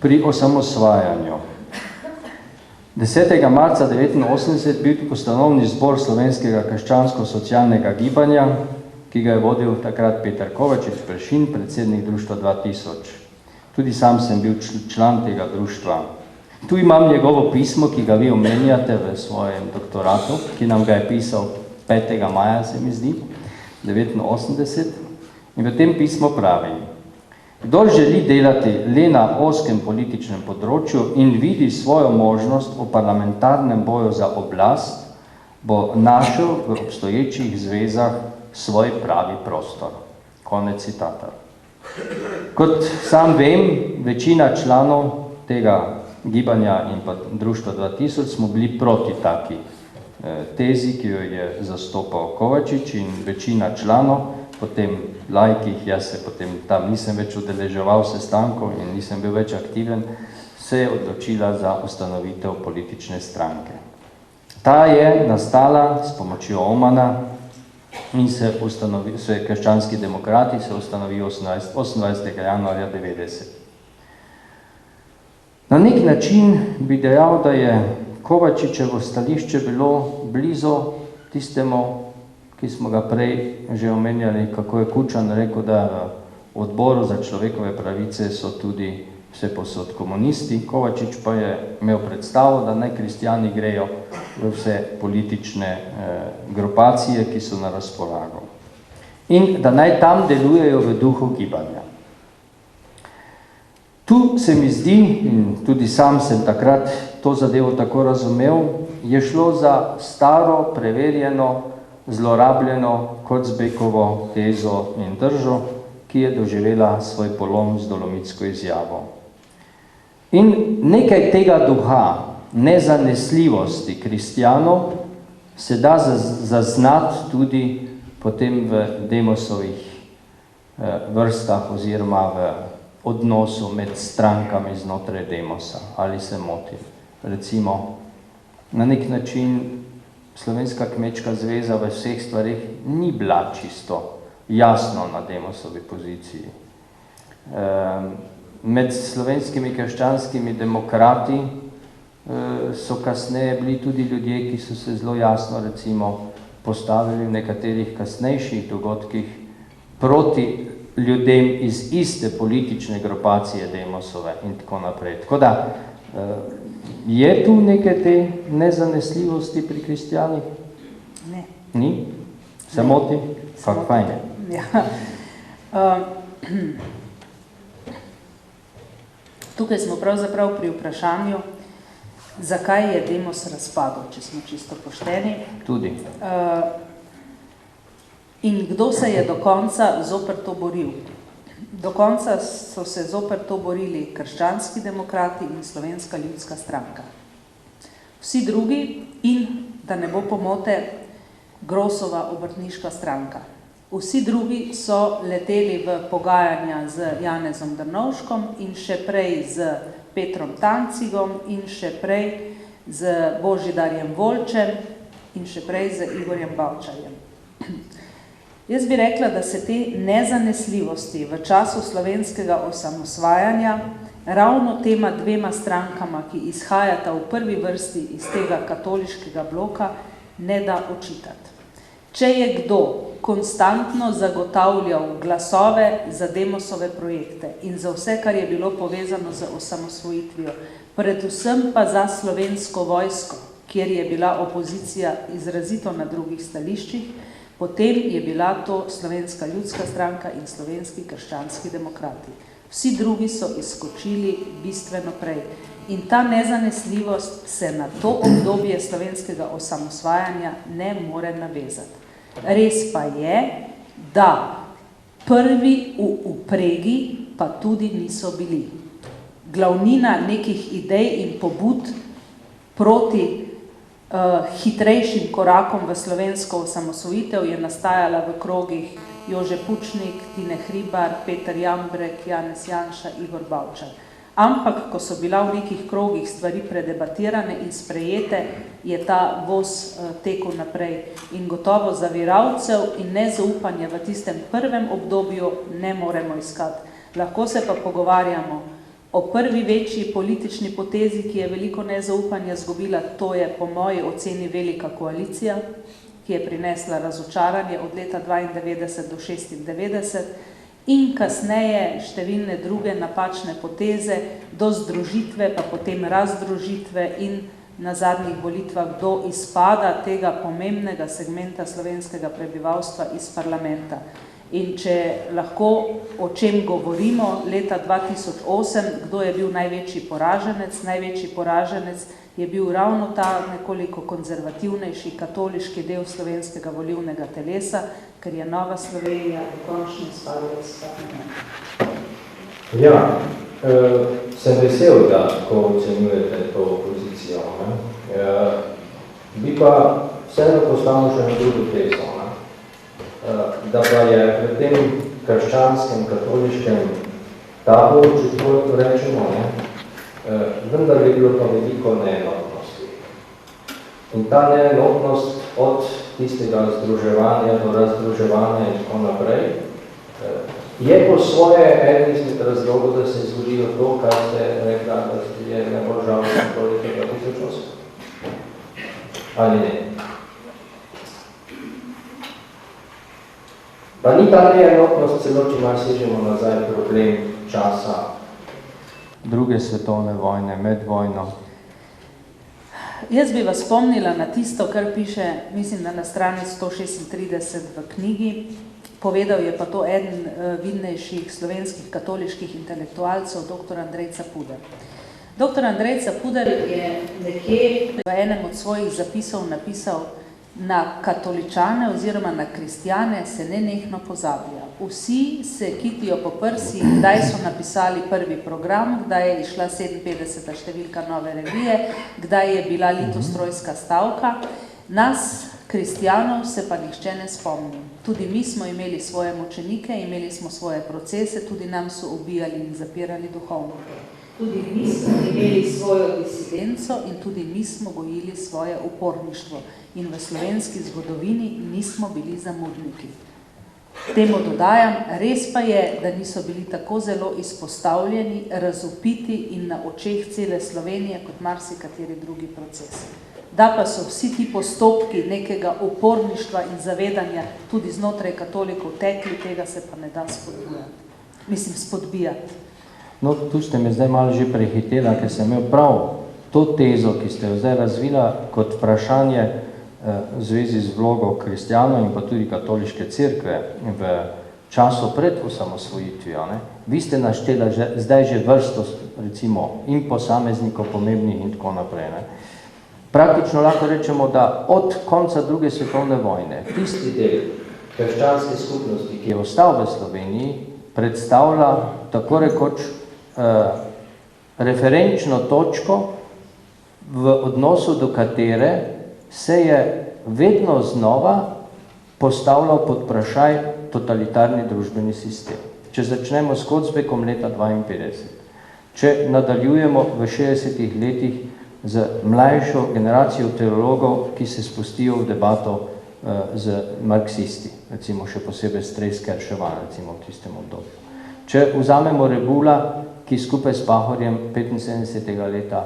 pri osamosvajanju. 10. marca 1989 bil ustanovni zbor Slovenskega krščansko-socialnega gibanja, ki ga je vodil takrat Peter Kovačič Peršin, predsednik društva 2000. Tudi sam sem bil član tega društva. Tu imam njegovo pismo, ki ga vi omenjate v svojem doktoratu, ki nam ga je pisal 5. maja, se mi zdi, 1989. In v tem pismu pravi: kdor želi delati le na ozkem političnem področju in vidi svojo možnost v parlamentarnem boju za oblast, bo našel v obstoječih zvezah svoj pravi prostor. Konec citata. Kot sam vem, večina članov tega gibanja in pa društva 2000 smo bili proti taki tezi, ki jo je zastopal Kovačič, in večina članov, potem laikih, jaz se potem tam nisem več udeleževal sestankov in nisem bil več aktiven, se je odločila za ustanovitev politične stranke. Ta je nastala s pomočjo Omana in se krščanski demokrati se ustanovijo 28. januarja 90. Na nek način bi dejal, da je Kovačičevo stališče bilo blizu tistemu, ki smo ga prej že omenjali, kako je Kučan rekel, da v odboru za človekove pravice so tudi vse posod komunisti. Kovačič pa je imel predstavo, da naj kristjani grejo v vse politične grupacije, ki so na razpolago. In da naj tam delujejo v duhu gibanja. Tu se mi zdi, in tudi sam sem takrat to zadevo tako razumel, je šlo za staro, preverjeno, zlorabljeno Kocbekovo tezo in držo, ki je doživela svoj polom z dolomitsko izjavo. In nekaj tega duha nezanesljivosti kristjanov se da zaznati tudi potem v Demosovih vrstah oziroma v odnosu med strankami znotraj Demosa. Ali se motim? Recimo, na nek način Slovenska kmečka zveza v vseh stvarih ni bila čisto jasno na Demosovi poziciji. Med slovenskimi krščanskimi demokrati so kasneje bili tudi ljudje, ki so se zelo jasno recimo postavili v nekaterih kasnejših dogodkih proti ljudem iz iste politične grupacije Demosove in tako naprej. Tako da, je tu neke te nezanesljivosti pri kristjanih? Ne. Ni? Samoti? Fakt fajn. Ja. Tukaj smo pravzaprav pri vprašanju, zakaj je Demos razpadel, če smo čisto pošteni. Tudi. In kdo se je do konca zoper to boril? Do konca so se zoper to borili krščanski demokrati in Slovenska ljudska stranka. Vsi drugi in, da ne bo pomote, Grosova obrtniška stranka. Vsi drugi so leteli v pogajanja z Janezom Drnovškom in še prej z Petrom Tancigom in še prej z Božidarjem Volčem in še prej z Igorjem Bavčarjem. Jaz bi rekla, da se te nezanesljivosti v času slovenskega osamosvajanja ravno tema dvema strankama, ki izhajata v prvi vrsti iz tega katoliškega bloka, ne da očitati. Če je kdo konstantno zagotavljal glasove za Demosove projekte in za vse, kar je bilo povezano z osamosvojitvijo, predvsem pa za Slovensko vojsko, kjer je bila opozicija izrazito na drugih stališčih, potem je bila to Slovenska ljudska stranka in Slovenski krščanski demokrati. Vsi drugi so izskočili bistveno prej. In ta nezanesljivost se na to obdobje slovenskega osamosvajanja ne more navezati. Res pa je, da prvi v upregi pa tudi niso bili. Glavnina nekih idej in pobud proti hitrejšim korakom v slovensko osamosvojitev je nastajala v krogih Jože Pučnik, Tine Hribar, Peter Jambrek, Janez Janša, Igor Bavčar. Ampak, ko so bila v nekih krogih stvari predebatirane in sprejete, je ta voz tekel naprej. In gotovo zaviralcev in nezaupanja v tistem prvem obdobju ne moremo iskati. Lahko se pa pogovarjamo o prvi večji politični potezi, ki je veliko nezaupanja zgubila, to je po moji oceni velika koalicija, ki je prinesla razočaranje od leta 92 do 96 in kasneje številne druge napačne poteze do združitve, pa potem razdružitve in na zadnjih volitvah do izpada tega pomembnega segmenta slovenskega prebivalstva iz parlamenta. In če lahko o čem govorimo, leta 2008, kdo je bil največji poraženec? Največji poraženec je bil ravno ta nekoliko konzervativnejši katoliški del slovenskega volilnega telesa, ker je Nova Slovenija dokončno spadala s Ja, sem vesel, da ko ocenjujete to pozicijo. Bi pa vseeno postavil še na drugo tezo. Da pa je v tem krščanskem, katoliškem taboru, če tako rečemo, vendar je bilo pa veliko neenotnosti. In ta neenotnost od tistega združevanja do razdruževanja in tako naprej je po svoje eden izmed razlogov, da se je zgodilo to, kar se rekla, da je najbolj žalostno do leta 2008. Ali ne? Pa ni ta neenotnost celo, če malo sežemo nazaj, problem časa. Druge svetovne vojne, med vojno. Jaz bi vas spomnila na tisto, kar piše, mislim, da na strani 136 v knjigi. Povedal je pa to eden vidnejših slovenskih katoliških intelektualcev, dr. Andrej Capuder. Dr. Andrej Capuder je nekje v enem od svojih zapisov napisal: na katoličane oziroma na kristjane se nenehno pozablja. Vsi se kitijo po prsi, kdaj so napisali prvi program, kdaj je išla 57. številka Nove revije, kdaj je bila litostrojska stavka. Nas, kristjanov, se pa nihče ne spomni. Tudi mi smo imeli svoje mučenike, imeli smo svoje procese, tudi nam so ubijali in zapirali duhovnike. Tudi mi smo imeli svojo disidenco in tudi mi smo gojili svoje uporništvo. In v slovenski zgodovini nismo bili zamudniki. Temu dodajam, res pa je, da niso bili tako zelo izpostavljeni, razvpiti in na očeh cele Slovenije kot marsikateri drugi proces. Da pa so vsi ti postopki nekega uporništva in zavedanja tudi znotraj katolikov tekli, tega se pa ne da spodbijati. No, tu ste me zdaj malo že prehitela, ker sem imel prav to tezo, ki ste jo zdaj razvila kot vprašanje v zvezi z vlogo kristjanov in pa tudi katoliške cerkve v času pred osamosvojitvijo. Vi ste naštela zdaj že vrsto, recimo, in posameznikov pomembnih in tako naprej. Praktično lahko rečemo, da od konca druge svetovne vojne tisti del krščanske skupnosti, ki je ostal v Sloveniji, predstavlja tako rekoč referenčno točko, v odnosu do katere se je vedno znova postavljal pod vprašaj totalitarni družbeni sistem. Če začnemo s Kocbekom leta 1952, če nadaljujemo v 60-ih letih z mlajšo generacijo teologov, ki se spustijo v debato z marksisti, recimo še posebej Strejs-Kerševan, recimo v tistem obdobju. Če vzamemo Rebula, ki skupaj s Pahorjem 75. leta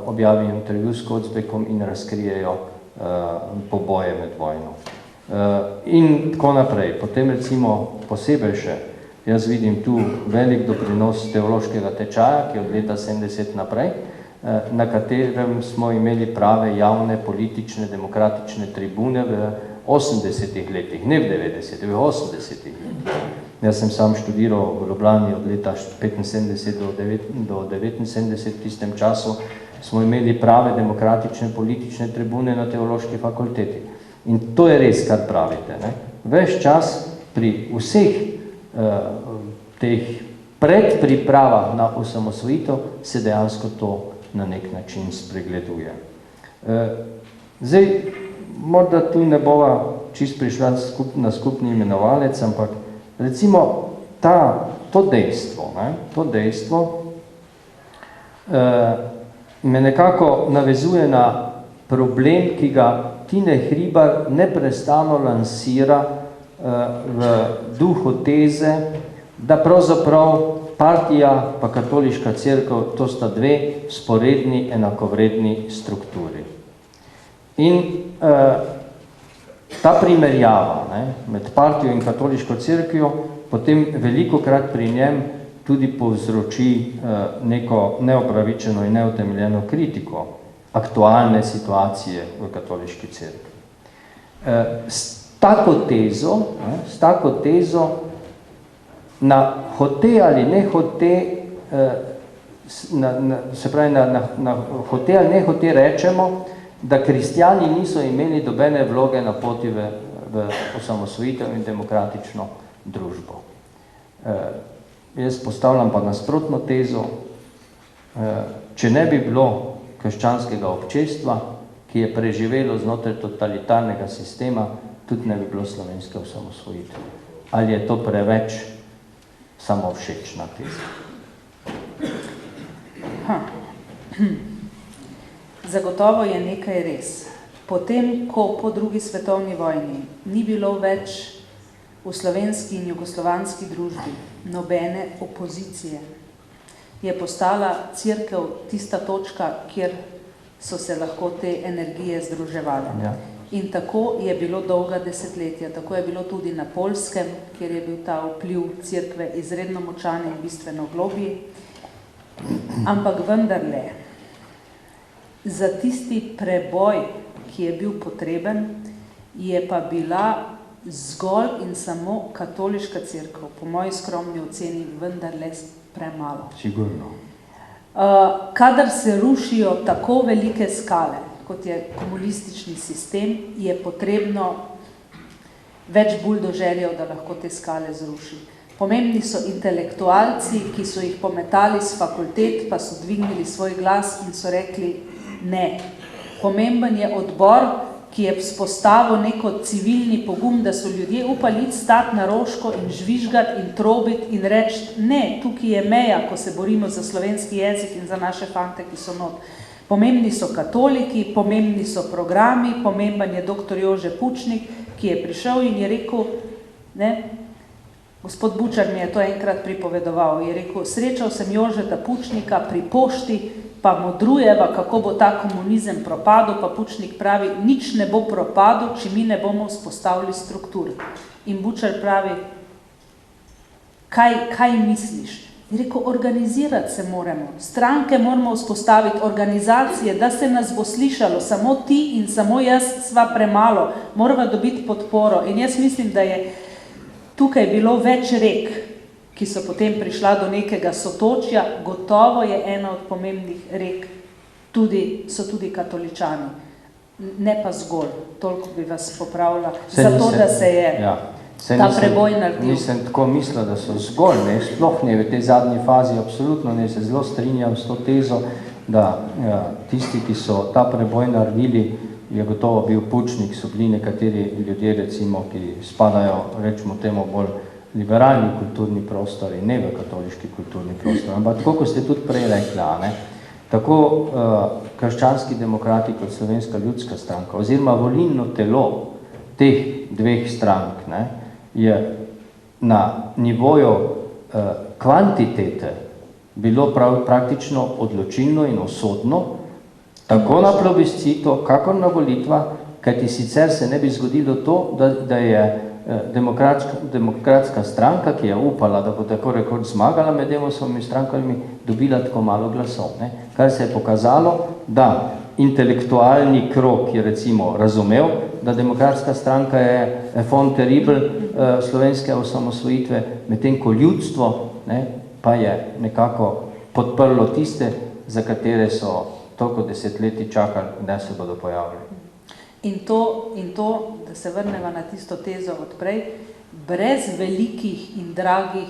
objavijo intervju s Kocbekom in razkrijejo poboje med vojno. In tako naprej. Potem recimo posebej še, jaz vidim tu velik doprinos teološkega tečaja, ki je od leta 70 naprej, na katerem smo imeli prave javne, politične, demokratične tribune v 80-ih letih, ne v 90-ih, v 80-ih letih. Jaz sem sam študiral v Ljubljani od leta 75 do 79, v tistem času smo imeli prave demokratične politične tribune na teološki fakulteti. In to je res, kar pravite. Ves čas pri vseh teh predpripravah na osamosvojitev se dejansko to na nek način spregleduje. Zdaj, morda tu ne bova čist prišla na skupni imenovalec, ampak recimo to dejstvo me nekako navezuje na problem, ki ga Tine Hribar neprestano lansira v duhu teze, da pravzaprav partija pa katoliška cerkev, to sta dve sporedni, enakovredni strukturi. In ta primerjava med partijo in katoliško cerkvijo potem velikokrat pri njem tudi povzroči neko neopravičeno in neutemeljeno kritiko aktualne situacije v katoliški cerkvi. S tako tezo na hote ali ne hote, se pravi na hote ali ne hote rečemo, da kristjani niso imeli dobene vloge na poti v osamosvojitev in demokratično družbo. Jaz postavljam pa nasprotno tezo, če ne bi bilo krščanskega občestva, ki je preživelo znotraj totalitarnega sistema, tudi ne bi bilo slovenske osamosvojitve. Ali je to preveč samovšečna teza? Zagotovo je nekaj res. Potem, ko po drugi svetovni vojni ni bilo več v slovenski in jugoslovanski družbi nobene opozicije, je postala cerkev tista točka, kjer so se lahko te energije združevale. Ja. In tako je bilo dolga desetletja. Tako je bilo tudi na Poljskem, kjer je bil ta vpliv cerkve izredno močan in bistveno globji. Ampak vendarle, za tisti preboj, ki je bil potreben, je pa bila zgolj in samo katoliška cerkev, po moji skromni oceni, vendarle premalo. Sigurno. Kadar se rušijo tako velike skale, kot je komunistični sistem, je potrebno več buldožerjev, da lahko te skale zruši. Pomembni so intelektualci, ki so jih pometali z fakultet, pa so dvignili svoj glas in so rekli ne. Pomemben je odbor, ki je vzpostavil neko civilni pogum, da so ljudje upali stati na roško in žvižgati in trobiti in reči, ne, tukaj je meja, ko se borimo za slovenski jezik in za naše fante, ki so not. Pomembni so katoliki, pomembni so programi, pomemben je dr. Jože Pučnik, ki je prišel in je rekel, ne, gospod Bučar mi je to enkrat pripovedoval, je rekel, srečal sem Jožeta Pučnika pri pošti, pa modrujeva, kako bo ta komunizem propadel, pa Pučnik pravi, nič ne bo propadel, če mi ne bomo vzpostavili struktur. In Bučar pravi, kaj misliš? Je rekel, organizirati se moramo, stranke moramo vzpostaviti, organizacije, da se nas bo slišalo, samo ti in samo jaz sva premalo, moramo dobiti podporo. In jaz mislim, da je tukaj bilo več rek, ki so potem prišla do nekega sotočja, gotovo je ena od pomembnih rek, so tudi katoličani, ne pa zgolj, toliko bi vas popravila, zato da se je ta preboj naredil. Nisem tako mislila, da so zgolj, ne, sploh ne, v tej zadnji fazi, absolutno ne, se zelo strinjam s to tezo, da tisti, ki so ta preboj naredili, je gotovo bil Pučnik, so bili nekateri ljudje, recimo, ki spadajo, rečemo temu, bolj liberalni kulturni prostori, ne v katoliški kulturni prostor, ampak tako, kot ste tudi prej rekla, ne, tako krščanski demokrati kot Slovenska ljudska stranka, oziroma volilno telo teh dveh strank, ne, je na nivoju kvantitete bilo praktično odločilno in osodno, tako na plebiscitu, kakor na volitvah, kajti sicer se ne bi zgodilo to, da je demokratska stranka, ki je upala, da bo tako rekoč zmagala med Demosovimi strankami, dobila tako malo glasov. Ne? Kar se je pokazalo, da intelektualni krog je recimo razumel, da demokratska stranka je fond terrible slovenske osamosvojitve, medtem ko ljudstvo, ne, pa je nekako podprlo tiste, za katere so toliko desetletij čakali, da se bodo pojavili. In to, da se vrneva na tisto tezo odprej, brez velikih in dragih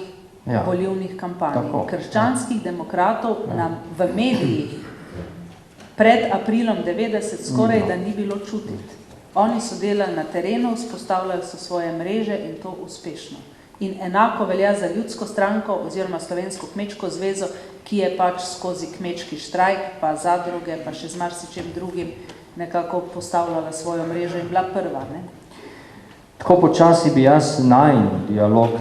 volilnih kampanj. Krščanskih demokratov nam v medijih pred aprilom 90 skoraj da ni bilo čutiti. Oni so delali na terenu, vzpostavljali so svoje mreže in to uspešno. In enako velja za ljudsko stranko oziroma Slovensko kmečko zvezo, ki je pač skozi kmečki štrajk, pa zadruge, pa še z marsičem drugim nekako postavljala svojo mrežo in bila prva. Ne? Tako počasi bi jaz najin dialog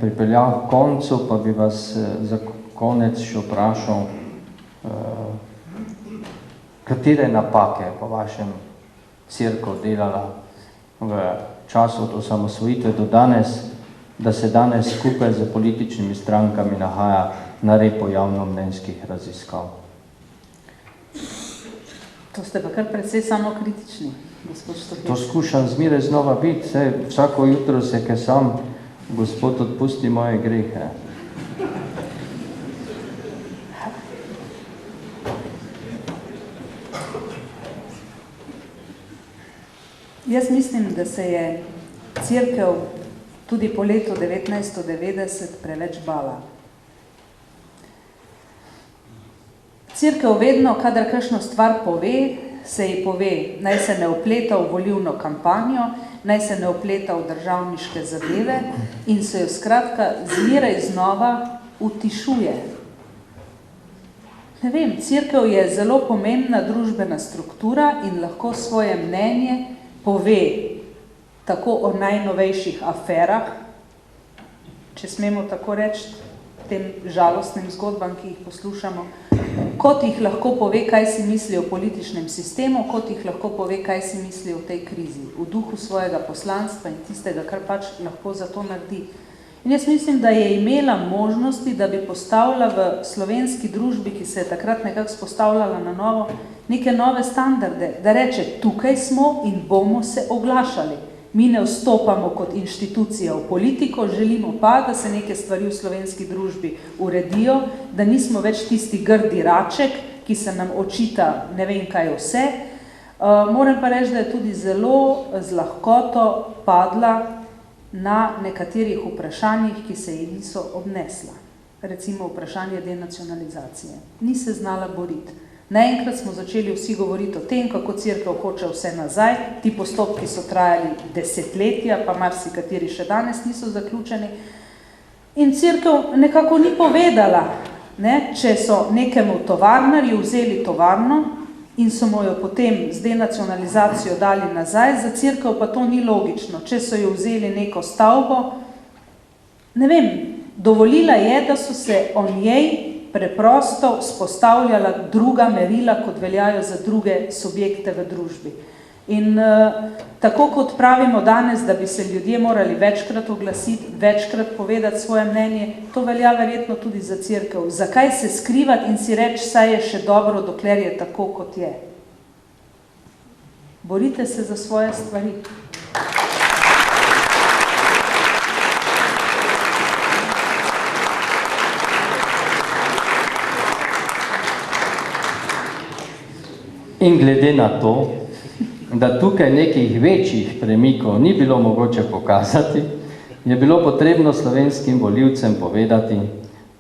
pripeljal k koncu, pa bi vas za konec še vprašal, katere napake po vašem cerkev delala v času od osamosvojitve do danes, da se danes skupaj z političnimi strankami nahaja na repu javnomnenjskih raziskav. To ste pa kar precej samokritični, gospod Štuhec. To skušam zmeraj znova biti, vsako jutro se, ker sam, Gospod, odpusti moje grehe. Jaz mislim, da se je cerkev tudi po letu 1990 preveč bala. Cerkev vedno, kadar kakšno stvar pove, se ji pove, naj se ne vpleta v volilno kampanjo, naj se ne vpleta v državniške zadeve in se jo skratka zmeraj znova utišuje. Ne vem, cerkev je zelo pomembna družbena struktura in lahko svoje mnenje pove tako o najnovejših aferah, če smemo tako reči, tem žalostnim zgodbam, ki jih poslušamo, kot jih lahko pove, kaj si misli o političnem sistemu, kot jih lahko pove, kaj si misli o tej krizi, v duhu svojega poslanstva in tistega, kar pač lahko za to naredi. In jaz mislim, da je imela možnosti, da bi postavila v slovenski družbi, ki se je takrat nekako spostavljala na novo, neke nove standarde, da reče, tukaj smo in bomo se oglašali. Mi ne vstopamo kot inštitucija v politiko, želimo pa, da se neke stvari v slovenski družbi uredijo, da nismo več tisti grdi raček, ki se nam očita ne vem kaj vse. Moram pa reči, da je tudi zelo z lahkoto padla na nekaterih vprašanjih, ki se ji niso obnesla. Recimo vprašanje denacionalizacije. Ni se znala boriti. Naenkrat smo začeli vsi govoriti o tem, kako cerkev hoče vse nazaj, ti postopki so trajali desetletja, pa marsikateri še danes niso zaključeni. In cerkev nekako ni povedala, ne, če so nekemu tovarnarju vzeli tovarno in so mu jo potem z denacionalizacijo dali nazaj, za cerkev pa to ni logično. Če so jo vzeli neko stavbo, ne vem, dovolila je, da so se o njej preprosto spostavljala druga merila, kot veljajo za druge subjekte v družbi. In tako kot pravimo danes, da bi se ljudje morali večkrat oglasiti, večkrat povedati svoje mnenje, to velja verjetno tudi za cerkev. Zakaj se skrivati in si reči, saj je še dobro, dokler je tako, kot je? Borite se za svoje stvari. In glede na to, da tukaj nekih večjih premikov ni bilo mogoče pokazati, je bilo potrebno slovenskim volivcem povedati,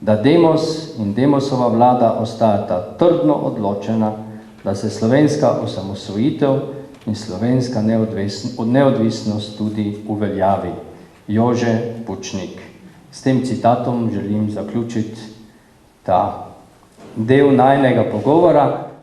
da Demos in Demosova vlada ostajata trdno odločena, da se slovenska osamosvojitev in slovenska neodvisnost tudi uveljavi. Jože Pučnik. S tem citatom želim zaključiti ta del najnega pogovora.